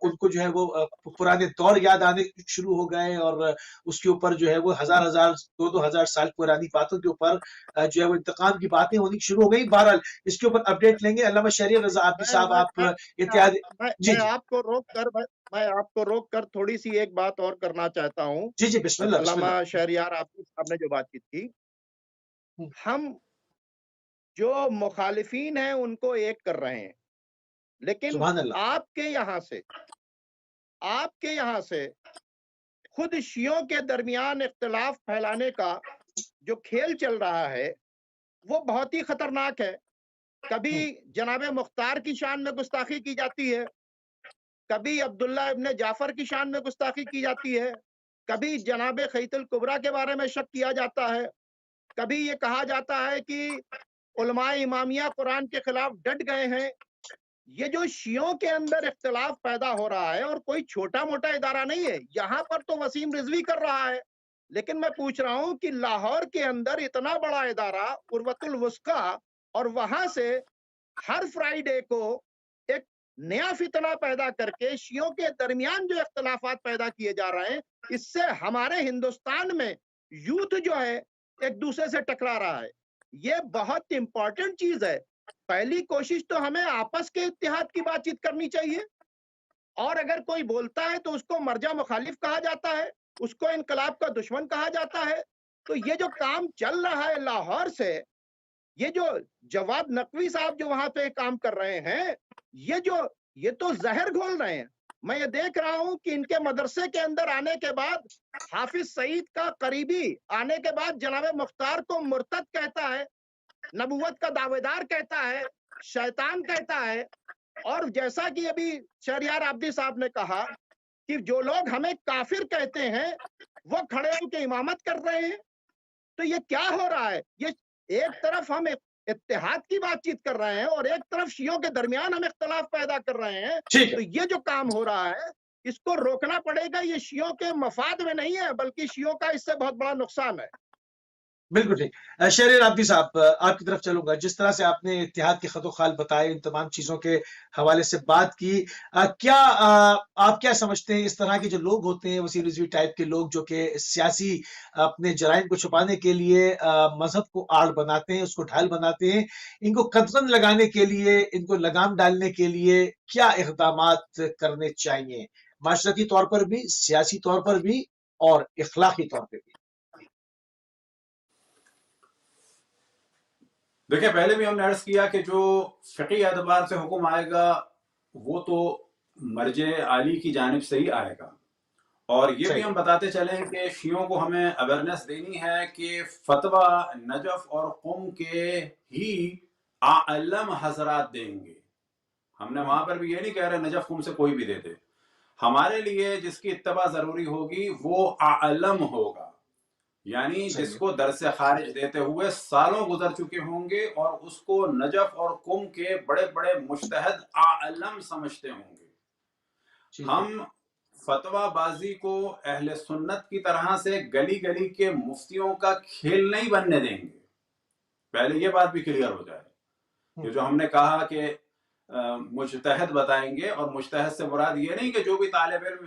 Speaker 1: ان کو جو ہے وہ پرانے دور یاد آنے شروع ہو گئے، اور اس کے اوپر جو ہے وہ ہزار 2,000 سال پرانی باتوں کے اوپر جو ہے وہ انتقام کی باتیں ہونی شروع ہو گئی۔ بہرحال اس کے اوپر اپڈیٹ لیں گے۔ علامہ شہریار رضا عابدی صاحب، آپ اتحاد
Speaker 3: میں آپ کو روک کر تھوڑی سی ایک بات اور کرنا چاہتا ہوں۔
Speaker 1: جی بسم اللہ۔
Speaker 3: علامہ شہریار عابدی صاحب نے جو بات چیت کی، ہم جو مخالفین ہیں ان کو ایک کر رہے ہیں، لیکن آپ کے یہاں سے خود شیعوں کے درمیان اختلاف پھیلانے کا جو کھیل چل رہا ہے وہ بہت ہی خطرناک ہے۔ کبھی جناب مختار کی شان میں گستاخی کی جاتی ہے، کبھی عبداللہ ابن جعفر کی شان میں گستاخی کی جاتی ہے، کبھی جناب خیت الکبریٰ کے بارے میں شک کیا جاتا ہے، کبھی یہ کہا جاتا ہے کہ علماء امامیہ قرآن کے خلاف ڈٹ گئے ہیں۔ یہ جو شیعوں کے اندر اختلاف پیدا ہو رہا ہے، اور کوئی چھوٹا موٹا ادارہ نہیں ہے، یہاں پر تو وسیم رضوی کر رہا ہے، لیکن میں پوچھ رہا ہوں کہ لاہور کے اندر اتنا بڑا ادارہ عروۃ الوثقی، اور وہاں سے ہر فرائیڈے کو ایک نیا فتنہ پیدا کر کے شیعوں کے درمیان جو اختلافات پیدا کیے جا رہے ہیں، اس سے ہمارے ہندوستان میں یوتھ جو ہے ایک دوسرے سے ٹکرا رہا ہے۔ یہ بہت امپورٹنٹ چیز ہے۔ پہلی کوشش تو ہمیں آپس کے اتحاد کی بات چیت کرنی چاہیے، اور اگر کوئی بولتا ہے تو اس کو مرجع مخالف کہا جاتا ہے، اس کو انقلاب کا دشمن کہا جاتا ہے۔ تو یہ جو کام چل رہا ہے لاہور سے، یہ جو جواد نقوی صاحب جو وہاں پہ کام کر رہے ہیں، یہ تو زہر گھول رہے ہیں۔ میں یہ دیکھ رہا ہوں کہ ان کے مدرسے کے اندر آنے کے بعد حافظ سعید کا قریبی آنے کے بعد جناب مختار کو مرتد کہتا ہے، نبوت کا دعوے دار کہتا ہے، شیطان کہتا ہے۔ اور جیسا کہ ابھی شہریار عابدی صاحب نے کہا کہ جو لوگ ہمیں کافر کہتے ہیں وہ کھڑے ہو کے امامت کر رہے ہیں۔ تو یہ کیا ہو رہا ہے؟ یہ ایک طرف ہم اتحاد کی بات چیت کر رہے ہیں، اور ایک طرف شیعوں کے درمیان ہم اختلاف پیدا کر رہے ہیں۔ تو یہ جو کام ہو رہا ہے اس کو روکنا پڑے گا۔ یہ شیعوں کے مفاد میں نہیں ہے، بلکہ شیعوں کا اس سے بہت بڑا نقصان ہے۔
Speaker 1: بالکل ٹھیک. شہریار عابدی صاحب آپ کی طرف چلوں گا. جس طرح سے آپ نے اتحاد کے خط و خال بتائے, ان تمام چیزوں کے حوالے سے بات کی, کیا آپ کیا سمجھتے ہیں اس طرح کے جو لوگ ہوتے ہیں, وسیع رضوی ٹائپ کے لوگ جو کہ سیاسی اپنے جرائم کو چھپانے کے لیے مذہب کو آڑ بناتے ہیں, اس کو ڈھال بناتے ہیں, ان کو قدغن لگانے کے لیے, ان کو لگام ڈالنے کے لیے کیا اقدامات کرنے چاہیے, معاشرتی طور پر بھی, سیاسی طور پر بھی, اور اخلاقی طور پہ بھی؟
Speaker 2: دیکھیں, پہلے بھی ہم نے عرض کیا کہ جو فقہی اعتبار سے حکم آئے گا وہ تو مرجع عالی کی جانب سے ہی آئے گا. اور یہ بھی ہم بتاتے چلیں کہ شیعوں کو ہمیں اویئرنیس دینی ہے کہ فتویٰ نجف اور قم کے ہی اعلم حضرات دیں گے. ہم نے وہاں پر بھی یہ نہیں کہہ رہے نجف قم سے کوئی بھی دے دے. ہمارے لیے جس کی اتباع ضروری ہوگی وہ اعلم ہوگا, یعنی جس کو درس خارج دیتے ہوئے سالوں گزر چکے ہوں گے اور اس کو نجف اور قم کے بڑے بڑے مجتہد اعلم سمجھتے ہوں گے. ہم فتویٰ بازی کو اہل سنت کی طرح سے گلی گلی کے مفتیوں کا کھیل نہیں بننے دیں گے. پہلے یہ بات بھی کلیئر ہو جائے کہ جو ہم نے کہا کہ مجتہد بتائیں گے, اور مجتہد سے مراد یہ نہیں کہ جو بھی طالب علم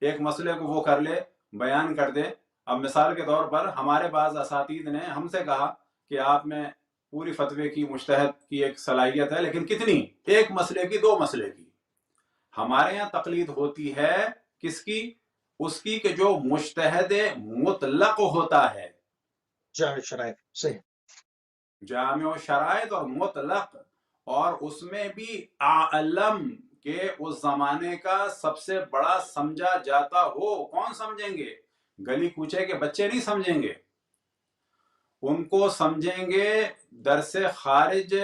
Speaker 2: ایک مسئلے کو وہ کر لے, بیان کر دے. اب مثال کے طور پر ہمارے بعض اساتید نے ہم سے کہا کہ آپ میں پوری فتوے کی مجتہد کی ایک صلاحیت ہے, لیکن کتنی, ایک مسئلے کی, دو مسئلے کی. ہمارے یہاں تقلید ہوتی ہے کس کی, اس کی کہ جو مجتہد مطلق ہوتا ہے,
Speaker 1: جامع شرائط. صحیح,
Speaker 2: جامع شرائط اور مطلق, اور اس میں بھی اعلم کہ اس زمانے کا سب سے بڑا سمجھا جاتا ہو. کون سمجھیں گے؟ گلی کوچے کے بچے نہیں سمجھیں گے, ان کو سمجھیں گے درس خارج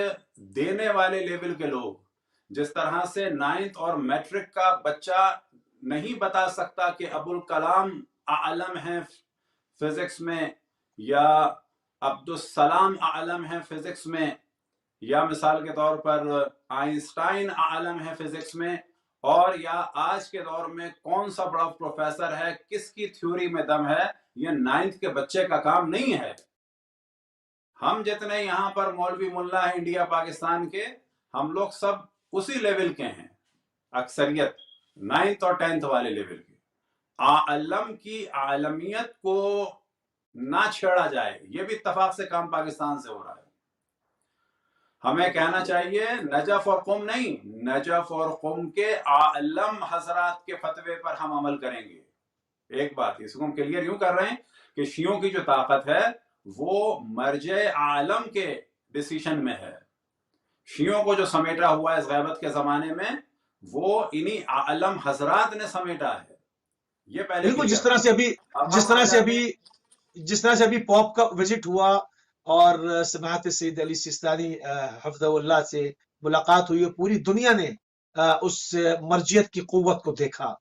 Speaker 2: دینے والے لیول کے لوگ. جس طرح سے 9th اور میٹرک کا بچہ نہیں بتا سکتا کہ ابوالکلام اعلم ہے فزکس میں, یا عبدالسلام اعلم ہے فزکس میں, یا مثال کے طور پر آئنسٹائن اعلم ہے فزکس میں, اور یا آج کے دور میں کون سا بڑا پروفیسر ہے, کس کی تھیوری میں دم ہے, یہ 9th کے بچے کا کام نہیں ہے. ہم جتنے یہاں پر مولوی ملا ہیں انڈیا پاکستان کے, ہم لوگ سب اسی لیول کے ہیں, اکثریت 9th اور 10th والے لیول کے. اعلم کی عالمیت کو نہ چھیڑا جائے, یہ بھی اتفاق سے کام پاکستان سے ہو رہا ہے. ہمیں کہنا چاہیے نجف اور قم نہیں, نجف اور قم کے اعلم حضرات کے فتوے پر ہم عمل کریں گے. ایک بات اس کو ہم کلیئر یوں کر رہے ہیں کہ شیعوں کی جو طاقت ہے وہ مرجع عالم کے ڈیسیشن میں ہے. شیعوں کو جو سمیٹا ہوا ہے اس غیبت کے زمانے میں, وہ انہی اعلم حضرات نے سمیٹا ہے. یہ پہلے
Speaker 1: بالکل. جس طرح سے ابھی پوپ کا وزٹ ہوا اور سماحت سید علی سیستانی حفظہ اللہ سے ملاقات ہوئی, پوری دنیا نے اس مرجعیت کی قوت کو دیکھا,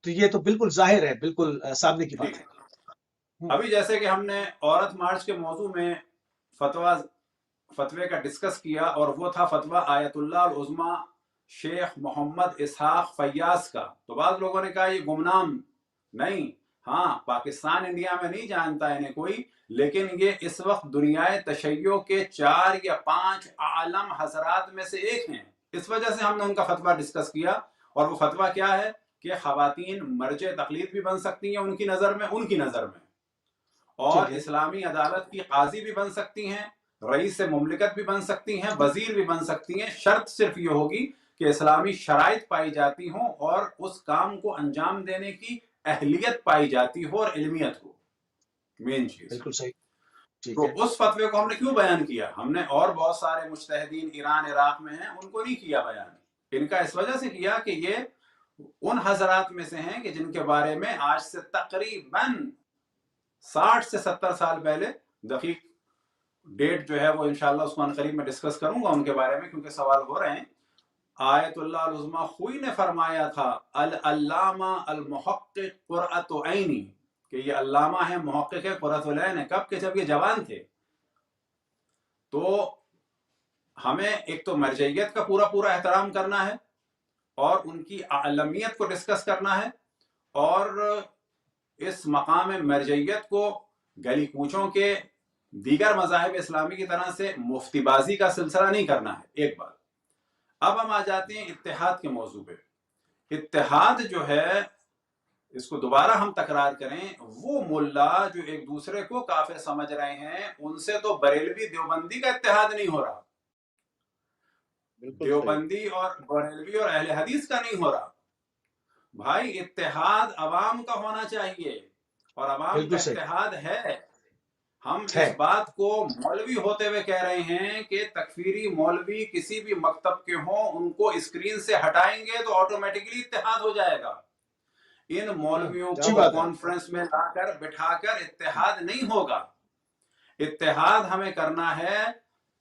Speaker 1: تو یہ تو بالکل ظاہر ہے, بالکل سامنے کی بات ہے.
Speaker 2: ابھی جیسے کہ ہم نے عورت مارچ کے موضوع میں فتوے کا ڈسکس کیا, اور وہ تھا فتویٰ آیت اللہ العظمیٰ شیخ محمد اسحاق فیاض کا. تو بعض لوگوں نے کہا یہ گمنام نہیں, ہاں پاکستان انڈیا میں نہیں جانتا انہیں کوئی, لیکن یہ اس وقت دنیائے تشیع کے 4 یا 5 اعلم حضرات میں سے ایک ہیں. اس وجہ سے ہم نے ان کا فتویٰ ڈسکس کیا, اور وہ فتویٰ کیا ہے کہ خواتین مرجع تقلید بھی بن سکتی ہیں ان کی نظر میں, اور اسلامی عدالت کی قاضی بھی بن سکتی ہیں, رئیس مملکت بھی بن سکتی ہیں, وزیر بھی بن سکتی ہیں. شرط صرف یہ ہوگی کہ اسلامی شرائط پائی جاتی ہوں اور اس کام کو انجام دینے کی اہلیت پائی جاتی ہو اور علمیت ہو, مین چیز.
Speaker 1: بالکل صحیح.
Speaker 2: تو اس فتوے کو ہم نے کیوں بیان کیا؟ ہم نے اور بہت سارے مجتہدین ایران عراق میں ہیں, ان کو نہیں کیا بیان. ان کا اس وجہ سے کیا کہ یہ ان حضرات میں سے ہیں کہ جن کے بارے میں آج سے تقریباً 60 سے 70 سال پہلے, دقیق ڈیٹ جو ہے وہ انشاءاللہ اس کو عنقریب میں ڈسکس کروں گا ان کے بارے میں کیونکہ سوال ہو رہے ہیں. آیت اللہ العظمیٰ خوئی نے فرمایا تھا العلامہ المحقق قرۃ عینی, کہ یہ علامہ ہے, محقق ہے, قرۃ العین ہے. کب کہ جب یہ جوان تھے. تو ہمیں ایک تو مرجعیت کا پورا احترام کرنا ہے, اور ان کی اعلمیت کو ڈسکس کرنا ہے, اور اس مقام مرجعیت کو گلی کوچوں کے دیگر مذاہب اسلامی کی طرح سے مفتی بازی کا سلسلہ نہیں کرنا ہے. ایک بات. اب ہم آ جاتے ہیں اتحاد کے موضوع پہ. اتحاد جو ہے، اس کو دوبارہ ہم تکرار کریں، وہ ملا جو ایک دوسرے کو کافر سمجھ رہے ہیں، ان سے تو بریلوی دیوبندی کا اتحاد نہیں ہو رہا، دیوبندی اور بریلوی اور اہل حدیث کا نہیں ہو رہا. بھائی اتحاد عوام کا ہونا چاہیے، اور عوام کا اتحاد ہے. ہم اس بات کو مولوی ہوتے ہوئے کہہ رہے ہیں کہ تکفیری مولوی کسی بھی مکتب کے ہوں، ان کو اسکرین سے ہٹائیں گے تو آٹومیٹکلی اتحاد ہو جائے گا. ان مولویوں کو کانفرنس میں لا کر بٹھا کر اتحاد نہیں ہوگا. اتحاد ہمیں کرنا ہے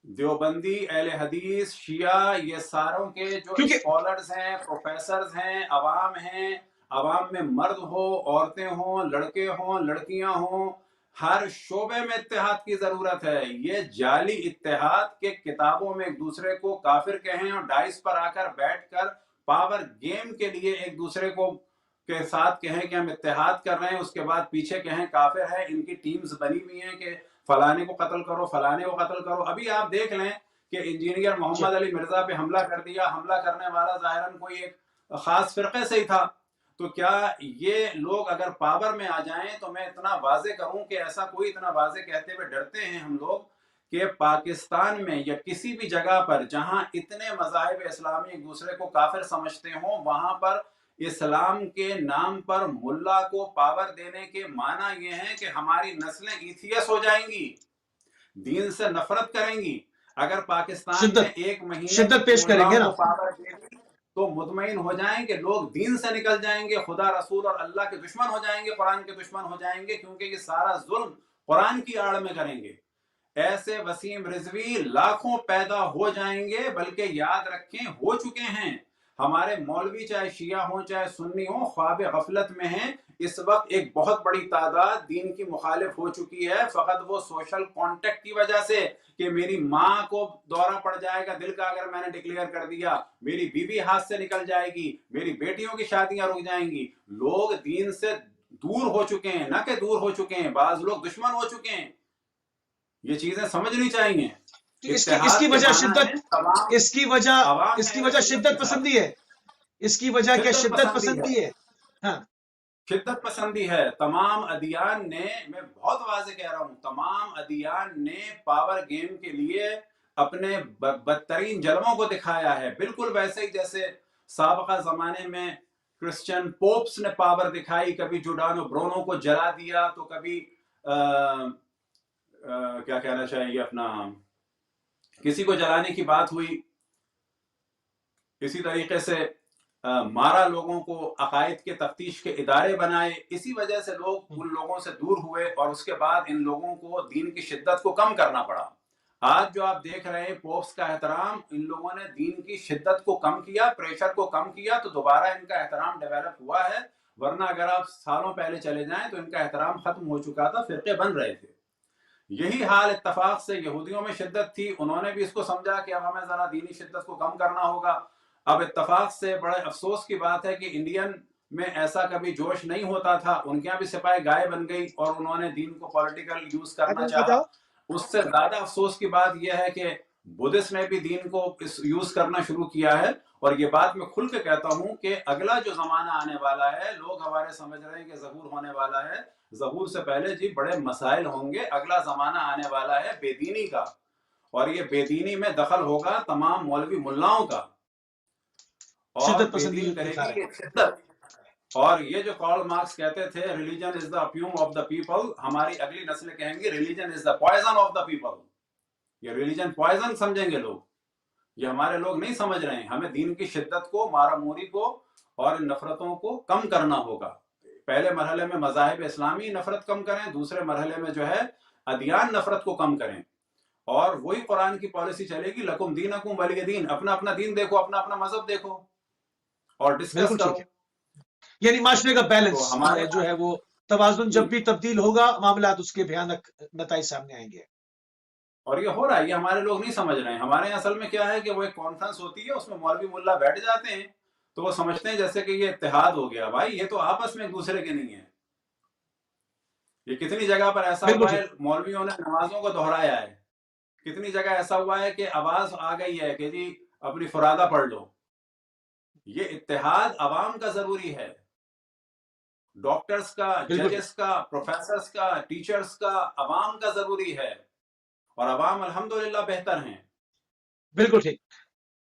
Speaker 2: دیوبندی، اہل حدیث، شیعہ، یہ ساروں کے جو اسکالرز ہیں، پروفیسرز ہیں، عوام ہیں، عوام میں مرد ہو، عورتیں ہوں، لڑکے ہوں، لڑکیاں ہوں، ہر شعبے میں اتحاد کی ضرورت ہے. یہ جعلی اتحاد کے کتابوں میں ایک دوسرے کو کافر کہیں اور ڈائس پر آ کر بیٹھ کر پاور گیم کے لیے ایک دوسرے کو کے ساتھ کہیں کہ ہم اتحاد کر رہے ہیں، اس کے بعد پیچھے کہیں کافر ہے. ان کی ٹیمز بنی ہوئی ہیں کہ فلانے کو قتل کرو، فلانے کو قتل کرو. ابھی آپ دیکھ لیں کہ انجینئر محمد علی مرزا پہ حملہ کر دیا. حملہ کرنے والا ظاہراً کوئی ایک خاص فرقے سے ہی تھا. تو کیا یہ لوگ اگر پاور میں آ جائیں تو میں اتنا واضح کروں کہ ایسا کوئی اتنا واضح کہتے ہوئے ڈرتے ہیں ہم لوگ کہ پاکستان میں یا کسی بھی جگہ پر جہاں اتنے مذاہب اسلامی ایک دوسرے کو کافر سمجھتے ہوں، وہاں پر اسلام کے نام پر ملا کو پاور دینے کے معنی یہ ہے کہ ہماری نسلیں ایتھیس ہو جائیں گی، دین سے نفرت کریں گی. اگر پاکستان میں ایک مہینے
Speaker 1: پیش کریں گے نا
Speaker 2: کو پاور دے دی تو مطمئن ہو جائیں کہ لوگ دین سے نکل جائیں گے، خدا رسول اور اللہ کے دشمن ہو جائیں گے، قرآن کے دشمن ہو جائیں گے، کیونکہ یہ سارا ظلم قرآن کی آڑ میں کریں گے. ایسے وسیم رضوی لاکھوں پیدا ہو جائیں گے، بلکہ یاد رکھیں ہو چکے ہیں. ہمارے مولوی چاہے شیعہ ہوں چاہے سنی ہوں خواب غفلت میں ہیں. اس وقت ایک بہت بڑی تعداد دین کی مخالف ہو چکی ہے، فقط وہ سوشل کانٹیکٹ کی وجہ سے کہ میری ماں کو دورہ پڑ جائے گا دل کا اگر میں نے ڈکلیئر کر دیا، میری بیوی ہاتھ سے نکل جائے گی، میری بیٹیوں کی شادیاں رک جائیں گی. لوگ دین سے دور ہو چکے ہیں، نہ کہ دور ہو چکے ہیں، بعض لوگ دشمن ہو چکے ہیں. یہ چیزیں سمجھنی چاہیے.
Speaker 1: اس کی وجہ شدت، اس کی وجہ شدت پسندی ہے. اس کی وجہ کیا شدت پسندی ہے؟ ہاں
Speaker 2: شدت پسندی ہے. تمام ادیان نے، میں بہت واضح کہہ رہا ہوں، تمام ادیان نے پاور گیم کے لیے اپنے بدترین جلووں کو دکھایا ہے. بالکل ویسے ہی جیسے سابقہ زمانے میں کرسچن پوپس نے پاور دکھائی، کبھی جوڈانو برونو کو جلا دیا، تو کبھی کیا کہنا چاہیے، اپنا کسی کو جلانے کی بات ہوئی. اسی طریقے سے مارا لوگوں کو، عقائد کے تفتیش کے ادارے بنائے. اسی وجہ سے لوگ ان لوگوں سے دور ہوئے اور اس کے بعد ان لوگوں کو دین کی شدت کو کم کرنا پڑا. آج جو آپ دیکھ رہے ہیں پوپس کا احترام، ان لوگوں نے دین کی شدت کو کم کیا، پریشر کو کم کیا، تو دوبارہ ان کا احترام ڈیولپ ہوا ہے. ورنہ اگر آپ سالوں پہلے چلے جائیں تو ان کا احترام ختم ہو چکا تھا، فرقے بن رہے تھے. یہی حال اتفاق سے یہودیوں میں شدت تھی، انہوں نے بھی اس کو سمجھا کہ اب ہمیں ذرا دینی شدت کو کم کرنا ہوگا. اب اتفاق سے بڑے افسوس کی بات ہے کہ انڈین میں ایسا کبھی جوش نہیں ہوتا تھا، ان کے یہاں بھی سپاہی گائے بن گئی اور انہوں نے دین کو پولیٹیکل یوز کرنا چاہا. اس سے زیادہ افسوس کی بات یہ ہے کہ بدھسٹ نے بھی دین کو یوز کرنا شروع کیا ہے. اور یہ بات میں کھل کے کہتا ہوں کہ اگلا جو زمانہ آنے والا ہے، لوگ ہمارے سمجھ رہے ہیں کہ ظہور ہونے والا ہے، ظہور سے پہلے جی بڑے مسائل ہوں گے. اگلا زمانہ آنے والا ہے بے دینی کا، اور یہ بے دینی میں دخل ہوگا تمام مولوی ملاؤں کا، اور بے دین کرے گی یہ شدت. اور یہ جو کارل مارکس کہتے تھے religion is the opium of the people, ہماری اگلی نسلیں کہیں گی religion is the poison of the people. یہ ریلیجن پوائزن سمجھیں گے لوگ. یہ ہمارے لوگ نہیں سمجھ رہے ہیں. ہمیں دین کی شدت کو، مارا موری کو اور ان نفرتوں کو کم کرنا ہوگا. پہلے مرحلے میں مذاہب اسلامی نفرت کم کریں، دوسرے مرحلے میں جو ہے ادیان نفرت کو کم کریں، اور وہی قرآن کی پالیسی چلے گی، لکم دینکم ولی دین. اپنا اپنا دین دیکھو، اپنا اپنا مذہب دیکھو اور ڈسکس کرو.
Speaker 1: یعنی معاشرے کا بیلنس جو ہے وہ توازن جب بھی تبدیل ہوگا، معاملات اس کے بھیانک نتائج سامنے آئیں گے.
Speaker 2: اور یہ ہو رہا ہے، یہ ہمارے لوگ نہیں سمجھ رہے ہیں. ہمارے یہاں اصل میں کیا ہے کہ وہ ایک کانفرنس ہوتی ہے، اس میں مولوی ملا بیٹھ جاتے ہیں تو وہ سمجھتے ہیں جیسے کہ یہ اتحاد ہو گیا. بھائی یہ تو آپس میں ایک دوسرے کے نہیں ہیں. یہ کتنی جگہ پر ایسا
Speaker 1: بالکل
Speaker 2: ہوا ہے
Speaker 1: ٹھیک
Speaker 2: مولویوں نے نمازوں کو دہرایا ہے، کتنی جگہ ایسا ہوا ہے کہ آواز آ گئی ہے کہ جی اپنی فرادہ پڑھ لو. یہ اتحاد عوام کا ضروری ہے، ڈاکٹرز کا،
Speaker 1: بالکل ٹھیک
Speaker 2: ججز کا، پروفیسرز کا، ٹیچرز کا، عوام کا ضروری ہے، اور عوام الحمدللہ بہتر ہیں.
Speaker 1: بالکل ٹھیک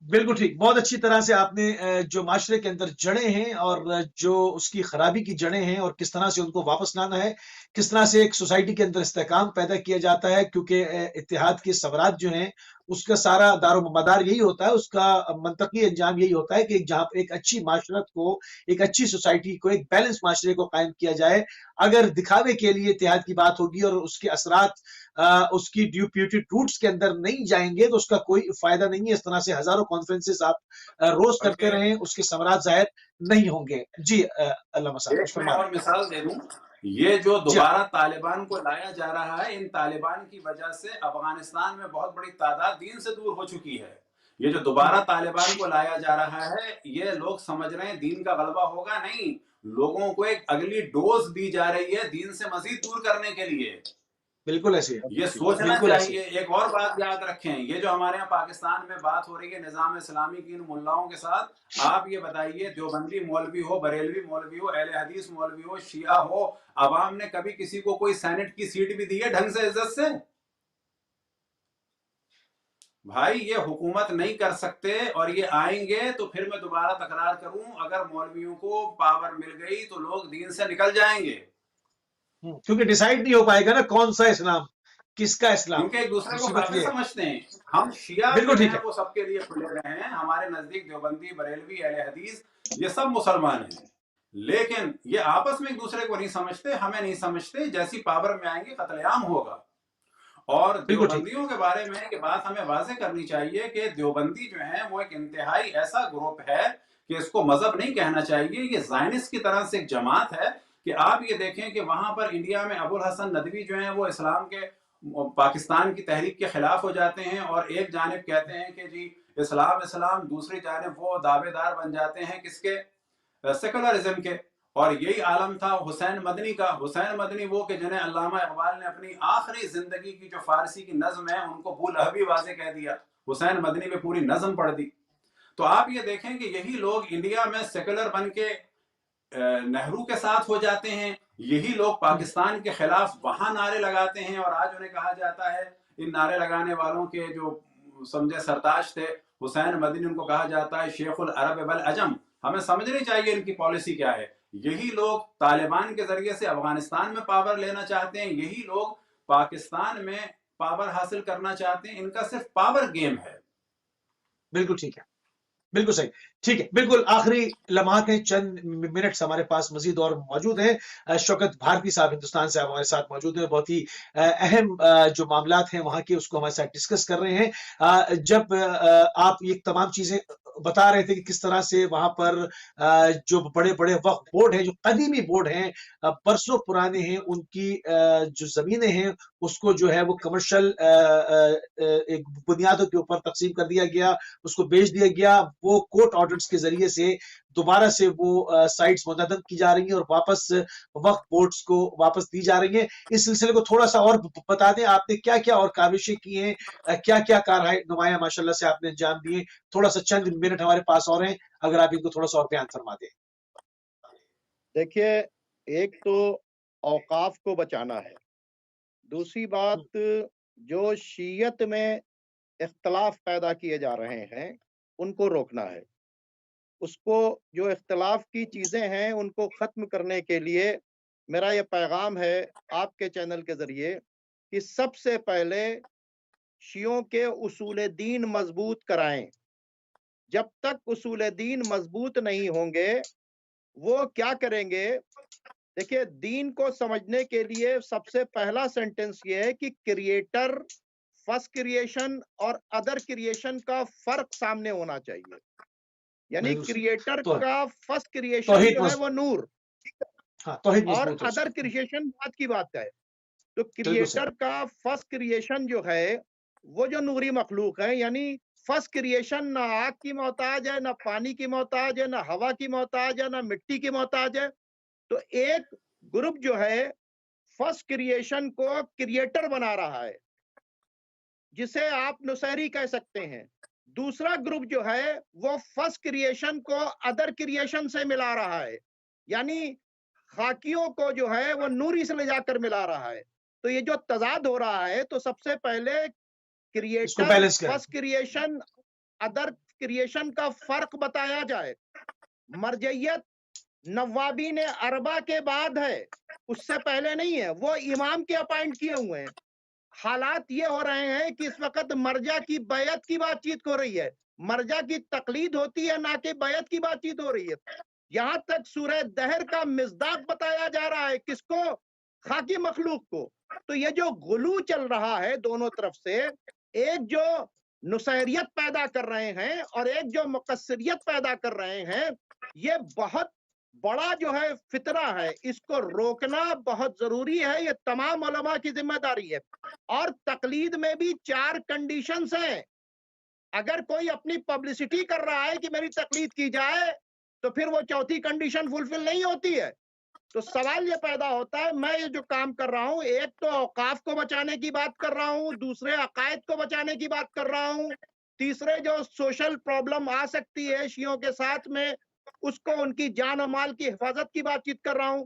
Speaker 1: بالکل ٹھیک. بہت اچھی طرح سے آپ نے جو معاشرے کے اندر جڑیں ہیں اور جو اس کی خرابی کی جڑیں ہیں اور کس طرح سے ان کو واپس لانا ہے، کس طرح سے ایک سوسائٹی کے اندر استحکام پیدا کیا جاتا ہے، کیونکہ اتحاد کے ثمرات جو ہیں اس کا سارا دار و مدار یہی ہوتا ہے، اس کا منطقی انجام یہی ہوتا ہے کہ جہاں ایک اچھی معاشرت کو، ایک اچھی سوسائٹی کو، ایک بیلنس معاشرے کو قائم کیا جائے. اگر دکھاوے کے لیے اتحاد کی بات ہوگی اور اس کے اثرات اس کی ڈیوپیوٹیڈ روٹس کے اندر نہیں جائیں گے تو اس کا کوئی فائدہ نہیں ہے. اس طرح سے ہزاروں کانفرنسز آپ روز کرتے
Speaker 2: بلکہ
Speaker 1: رہیں، اس کے ثمرات ظاہر نہیں ہوں گے. جی علامہ صاحب
Speaker 2: ایک میں
Speaker 1: فرما رہے
Speaker 2: اور مثال دے دوں، یہ جو
Speaker 1: ہیں. جی ہاں
Speaker 2: دوبارہ طالبان کو لایا جا رہا ہے، ان طالبان کی وجہ سے افغانستان میں بہت بڑی تعداد دین سے دور ہو چکی ہے. یہ جو دوبارہ طالبان کو لایا جا رہا ہے، یہ لوگ سمجھ رہے ہیں دین کا غلبہ ہوگا، نہیں، لوگوں کو ایک اگلی ڈوز دی جا رہی ہے دین سے مزید دور کرنے کے لیے.
Speaker 1: بالکل ایسے ہے،
Speaker 2: یہ سوچنا
Speaker 1: بالکل ایسے.
Speaker 2: چاہیے. ایک اور بات یاد رکھیں، یہ جو ہمارے یہاں پاکستان میں بات ہو رہی ہے نظام اسلامی کی ان ملاؤں کے ساتھ، آپ یہ بتائیے دیوبندی مولوی ہو، بریلوی مولوی ہو، اہل حدیث مولوی ہو، شیعہ ہو، عوام نے کبھی کسی کو کوئی سینٹ کی سیٹ بھی دی ہے ڈھنگ سے عزت سے؟ بھائی یہ حکومت نہیں کر سکتے، اور یہ آئیں گے تو پھر میں دوبارہ تکرار کروں، اگر مولویوں کو پاور مل گئی تو لوگ دین سے نکل جائیں گے.
Speaker 1: کیونکہ ڈیسائیڈ نہیں ہو پائے گا نا کون سا اسلام، کس کا اسلام.
Speaker 2: کیونکہ ایک دوسرے کو
Speaker 1: مصیبت
Speaker 2: کافی
Speaker 1: یہ ہے.
Speaker 2: سمجھتے ہیں. ہم شیعہ جو
Speaker 1: بالکل ٹھیک
Speaker 2: ہیں
Speaker 1: ہے.
Speaker 2: وہ سب کے لیے کھلے رہے ہیں، ہمارے نزدیک دیوبندی، بریلوی، اہل حدیث یہ سب مسلمان ہیں، لیکن یہ آپس میں ایک دوسرے کو نہیں سمجھتے، ہمیں نہیں سمجھتے. جیسی پاور میں آئیں گے قتل عام ہوگا. اور
Speaker 1: بالکل ٹھیک
Speaker 2: دیوبندیوں کے بارے میں ایک بات ہمیں واضح کرنی چاہیے کہ دیوبندی جو ہیں وہ ایک انتہائی ایسا گروپ ہے کہ اس کو مذہب نہیں کہنا چاہیے، یہ زائنسٹ کی طرح سے ایک جماعت ہے. کہ آپ یہ دیکھیں کہ وہاں پر انڈیا میں ابو الحسن ندوی جو ہیں وہ اسلام کے، پاکستان کی تحریک کے خلاف ہو جاتے ہیں، اور ایک جانب کہتے ہیں کہ جی اسلام اسلام، دوسری جانب وہ دعوے دار بن جاتے ہیں کس کے؟ سیکولرزم کے. اور یہی عالم تھا حسین مدنی کا. حسین مدنی وہ کہ جنہیں علامہ اقبال نے اپنی آخری زندگی کی جو فارسی کی نظم ہے ان کو بو لہبی واضح کہہ دیا، حسین مدنی میں پوری نظم پڑھ دی. تو آپ یہ دیکھیں کہ یہی لوگ انڈیا میں سیکولر بن کے نہرو کے ساتھ ہو جاتے ہیں، یہی لوگ پاکستان کے خلاف وہاں نعرے لگاتے ہیں، اور آج انہیں کہا جاتا ہے، ان نعرے لگانے والوں کے جو سمجھے سرتاج تھے حسین مدنی، ان کو کہا جاتا ہے شیخ العرب والعجم. ہمیں سمجھنی چاہیے ان کی پالیسی کیا ہے. یہی لوگ طالبان کے ذریعے سے افغانستان میں پاور لینا چاہتے ہیں، یہی لوگ پاکستان میں پاور حاصل کرنا چاہتے ہیں. ان کا صرف پاور گیم ہے.
Speaker 1: بالکل ٹھیک ہے، بالکل صحیح. ٹھیک ہے، بالکل آخری لمحات ہیں، چند منٹس ہمارے پاس مزید اور موجود ہیں. شوکت بھارتی صاحب ہندوستان سے ہمارے ساتھ موجود ہیں، بہت ہی اہم جو معاملات ہیں وہاں کے اس کو ہمارے ساتھ ڈسکس کر رہے ہیں. جب آپ یہ تمام چیزیں بتا رہے تھے کہ کس طرح سے وہاں پر جو بڑے بڑے وقف بورڈ ہیں، جو قدیمی بورڈ ہیں، برسوں پرانے ہیں، ان کی جو زمینیں ہیں اس کو جو ہے وہ کمرشل ایک بنیادوں کے اوپر تقسیم کر دیا گیا، اس کو بیچ دیا گیا. وہ کورٹ آرڈرز کے ذریعے سے دوبارہ سے وہ سائٹس منہدم کی جا رہی ہیں اور واپس وقف بورڈز کو واپس دی جا رہی ہیں. اس سلسلے کو تھوڑا سا اور بتا دیں، آپ نے کیا کیا اور کاوشیں کی ہیں، کیا کیا کارروائی نمایاں ماشاءاللہ سے آپ نے انجام دیے. تھوڑا سا چند منٹ ہمارے پاس اور ہیں، اگر آپ ان کو تھوڑا سا اور بیان فرما دیں.
Speaker 3: دیکھیے، ایک تو اوقاف کو بچانا ہے، دوسری بات جو شیعت میں اختلاف پیدا کیے جا رہے ہیں ان کو روکنا ہے. اس کو جو اختلاف کی چیزیں ہیں ان کو ختم کرنے کے لیے میرا یہ پیغام ہے آپ کے چینل کے ذریعے کہ سب سے پہلے شیعوں کے اصول دین مضبوط کرائیں. جب تک اصول دین مضبوط نہیں ہوں گے وہ کیا کریں گے؟ دیکھیے، دین کو سمجھنے کے لیے سب سے پہلا سینٹنس یہ ہے کہ کریٹر، فرسٹ کریشن اور ادر کریشن کا فرق سامنے ہونا چاہیے. یعنی کریٹر کا فرسٹ کریشن جو ہے وہ نور، اور ادر کریشن بات کی بات ہے. تو کریٹر کا فرسٹ کریشن جو ہے وہ جو نوری مخلوق ہے، یعنی فرسٹ کریشن نہ آگ کی محتاج ہے، نہ پانی کی محتاج ہے، نہ ہوا کی محتاج ہے، نہ مٹی کی محتاج ہے. تو ایک گروپ جو ہے فرسٹ کریشن کو کریٹر بنا رہا ہے، جسے آپ نصیری کہہ سکتے ہیں. دوسرا گروپ جو ہے وہ فرسٹ کریشن کو ادر کریشن سے ملا رہا ہے، یعنی خاکیوں کو جو ہے وہ نوری سے لے جا کر ملا رہا ہے. تو یہ جو تضاد ہو رہا ہے، تو سب سے پہلے
Speaker 1: اس کو
Speaker 3: کریٹر
Speaker 1: بیلنس کریں.
Speaker 3: فرسٹ کریشن ادر کریشن کا فرق بتایا جائے. مرجعیت نوابین اربع کے بعد ہے، اس سے پہلے نہیں ہے، وہ امام کے اپائنٹ کیے ہوئے ہیں. حالات یہ ہو رہے ہیں کہ اس وقت مرجع کی بیعت کی بات چیت ہو رہی ہے، مرجع کی تقلید ہوتی ہے، نہ کہ بیعت کی بات چیت ہو رہی ہے. یہاں تک سورہ دہر کا مصداق بتایا جا رہا ہے، کس کو؟ خاکی مخلوق کو. تو یہ جو غلو چل رہا ہے دونوں طرف سے، ایک جو نصیریت پیدا کر رہے ہیں اور ایک جو مقصریت پیدا کر رہے ہیں، یہ بہت بڑا جو ہے فتنہ ہے. اس کو روکنا بہت ضروری ہے، یہ تمام علماء کی ذمہ داری ہے. اور تقلید میں بھی 4 کنڈیشنز ہیں. اگر کوئی اپنی پبلسٹی کر رہا ہے کہ میری تقلید کی جائے، تو پھر وہ چوتھی کنڈیشن فلفل نہیں ہوتی ہے. تو سوال یہ پیدا ہوتا ہے، میں یہ جو کام کر رہا ہوں، ایک تو اوقاف کو بچانے کی بات کر رہا ہوں، دوسرے عقائد کو بچانے کی بات کر رہا ہوں، تیسرے جو سوشل پرابلم آ سکتی ہے شیعوں کے ساتھ میں، اس کو ان کی جان و مال کی حفاظت کی بات چیت کر رہا ہوں.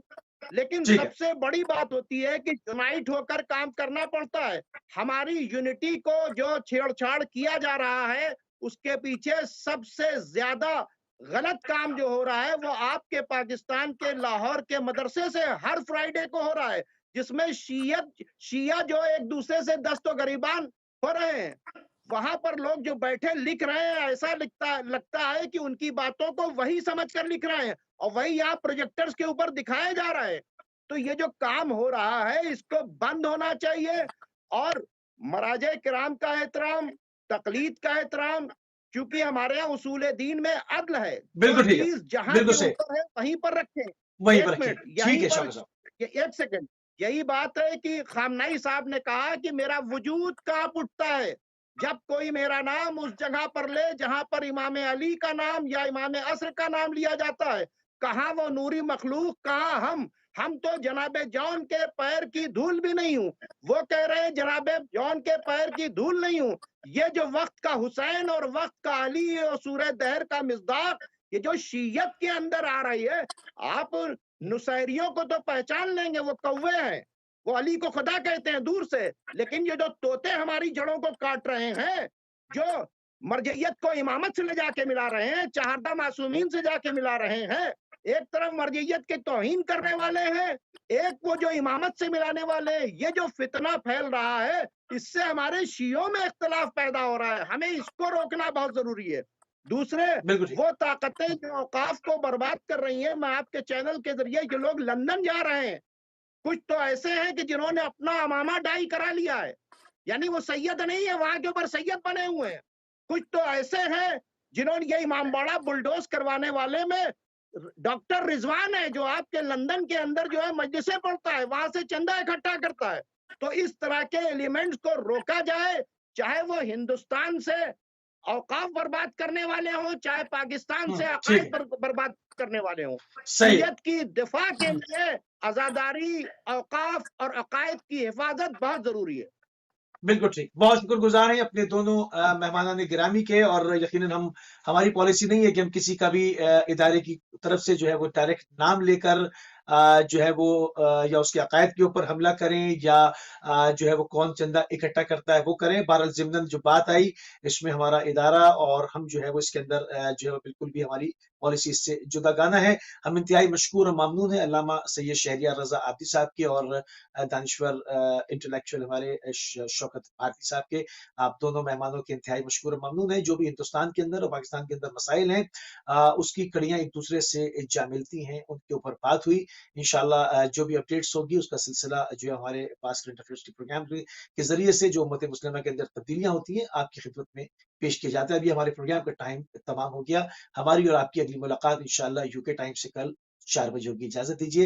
Speaker 3: لیکن
Speaker 1: ٹھیک ہے.
Speaker 3: سب سے بڑی بات ہوتی ہے کہ یونائٹ ہو کر کام کرنا پڑتا ہے. ہماری یونٹی کو جو چھیڑ چھاڑ کیا جا رہا ہے، اس کے پیچھے سب سے زیادہ غلط کام جو ہو رہا ہے وہ آپ کے پاکستان کے لاہور کے مدرسے سے ہر فرائیڈے کو ہو رہا ہے، جس میں شیعہ جو ایک دوسرے سے دست و گریبان ہو رہے ہیں. وہاں پر لوگ جو بیٹھے لکھ رہے ہیں، ایسا لگتا ہے کہ ان کی باتوں کو وہی سمجھ کر لکھ رہے ہیں اور وہی یہاں پروجیکٹرز کے اوپر دکھایا جا رہا ہے. تو یہ جو کام ہو رہا ہے، اس کو بند ہونا چاہیے. اور مراجع کرام کا احترام، تقلید کا احترام، کیونکہ ہمارے یہاں اصول دین میں عدل ہے.
Speaker 1: بالکل ٹھیک ہے،
Speaker 3: چیز جہاں
Speaker 1: بالکل
Speaker 3: کے
Speaker 1: صحیح،
Speaker 3: اوپر ہے وہیں پر رکھیں.
Speaker 1: وہیں
Speaker 3: ایک
Speaker 1: پر رکھیے.
Speaker 3: منٹ
Speaker 1: ٹھیک
Speaker 3: یہیں
Speaker 1: ہے
Speaker 3: پر،
Speaker 1: شوکت صاحب.
Speaker 3: ایک سیکنڈ. یہی بات ہے کہ خامنائی صاحب نے کہا کہ میرا وجود کانپ اٹھتا ہے جب کوئی میرا نام اس جگہ پر لے جہاں پر امام علی کا نام یا امام عصر کا نام لیا جاتا ہے. کہاں وہ نوری مخلوق، کہاں ہم تو جناب جون کے پیر کی دھول بھی نہیں ہوں. وہ کہہ رہے ہیں جناب جون کے پیر کی دھول نہیں ہوں. یہ جو وقت کا حسین اور وقت کا علی اور سورہ دہر کا مصداق، یہ جو شیعت کے اندر آ رہی ہے، آپ نصیریوں کو تو پہچان لیں گے، وہ کوے ہیں، وہ علی کو خدا کہتے ہیں دور سے. لیکن یہ جو طوطے ہماری جڑوں کو کاٹ رہے ہیں، جو مرجعیت کو امامت سے لے جا کے ملا رہے ہیں، چہاردہ معصومین سے جا کے ملا رہے ہیں، ایک طرف مرجعیت کے توہین کرنے والے ہیں، ایک وہ جو امامت سے ملانے والے ہیں. یہ جو فتنہ پھیل رہا ہے، اس سے ہمارے شیعوں میں اختلاف پیدا ہو رہا ہے. ہمیں اس کو روکنا بہت ضروری ہے. دوسرے
Speaker 1: بالکل ٹھیک.
Speaker 3: وہ طاقتیں جو اوقاف کو برباد کر رہی ہیں، میں آپ کے چینل کے ذریعے، یہ لوگ لندن جا رہے ہیں. کچھ تو ایسے ہیں کہ جنہوں نے اپنا امامہ ڈائی کرا لیا ہے، یعنی وہ سید نہیں ہے، وہاں کے اوپر سید بنے ہوئے ہیں. کچھ تو ایسے ہیں جنہوں نے یہ امام باڑہ بلڈوز کروانے والے میں ڈاکٹر رضوان ہے، جو آپ کے لندن کے اندر جو ہے مجلسیں پڑھتا ہے، وہاں سے چندہ اکٹھا کرتا ہے. تو اس طرح کے ایلیمنٹس کو روکا جائے، چاہے وہ ہندوستان سے اوقاف برباد کرنے والے ہوں، چاہے پاکستان سے
Speaker 1: ٹھیک ہے.
Speaker 3: عقائد برباد کرنے والے ہوں.
Speaker 1: صحیح.
Speaker 3: شریعت کی دفاع کے لیے عزاداری، اوقاف اور عقائد کی حفاظت بہت ضروری ہے.
Speaker 1: بالکل ٹھیک. بہت شکر گزار ہیں اپنے دونوں مہمانان گرامی کے. اور یقیناً ہماری پالیسی نہیں ہے کہ ہم کسی کا بھی ادارے کی طرف سے جو ہے وہ ڈائریکٹ نام لے کر جو ہے وہ یا اس کے عقائد کے اوپر حملہ کریں، یا جو ہے وہ کون چندہ اکٹھا کرتا ہے وہ کریں. بہرحال ضمن جو بات آئی، اس میں ہمارا ادارہ اور ہم جو ہے وہ اس کے اندر جو ہے وہ بالکل بھی ہماری پالیسی اس سے جدا گانا ہے. ہم انتہائی مشکور اور ممنون ہیں علامہ سید شہریار رضا عابدی صاحب کے اور دانشور انٹلیکچوئل ہمارے شوکت بھارتی صاحب کے. آپ دونوں مہمانوں کے انتہائی مشکور اور ممنون ہیں. جو بھی ہندوستان کے اندر اور پاکستان کے اندر مسائل ہیں، اس کی کڑیاں ایک دوسرے سے جا ملتی ہیں، ان کے اوپر بات ہوئی. انشاءاللہ جو بھی اپڈیٹس ہوگی اس کا سلسلہ جو ہے ہمارے پاس کرنٹ افیئرس کے پروگرام کے ذریعے سے جو امت مسلمہ کے اندر تبدیلیاں ہوتی ہیں آپ کی خدمت میں پیش کیا جاتا ہے. ابھی ہمارے پروگرام کا ٹائم تمام ہو گیا. ہماری اور آپ کی اگلی ملاقات انشاءاللہ UK ٹائم سے کل 4 بجے ہوگی. اجازت دیجیے.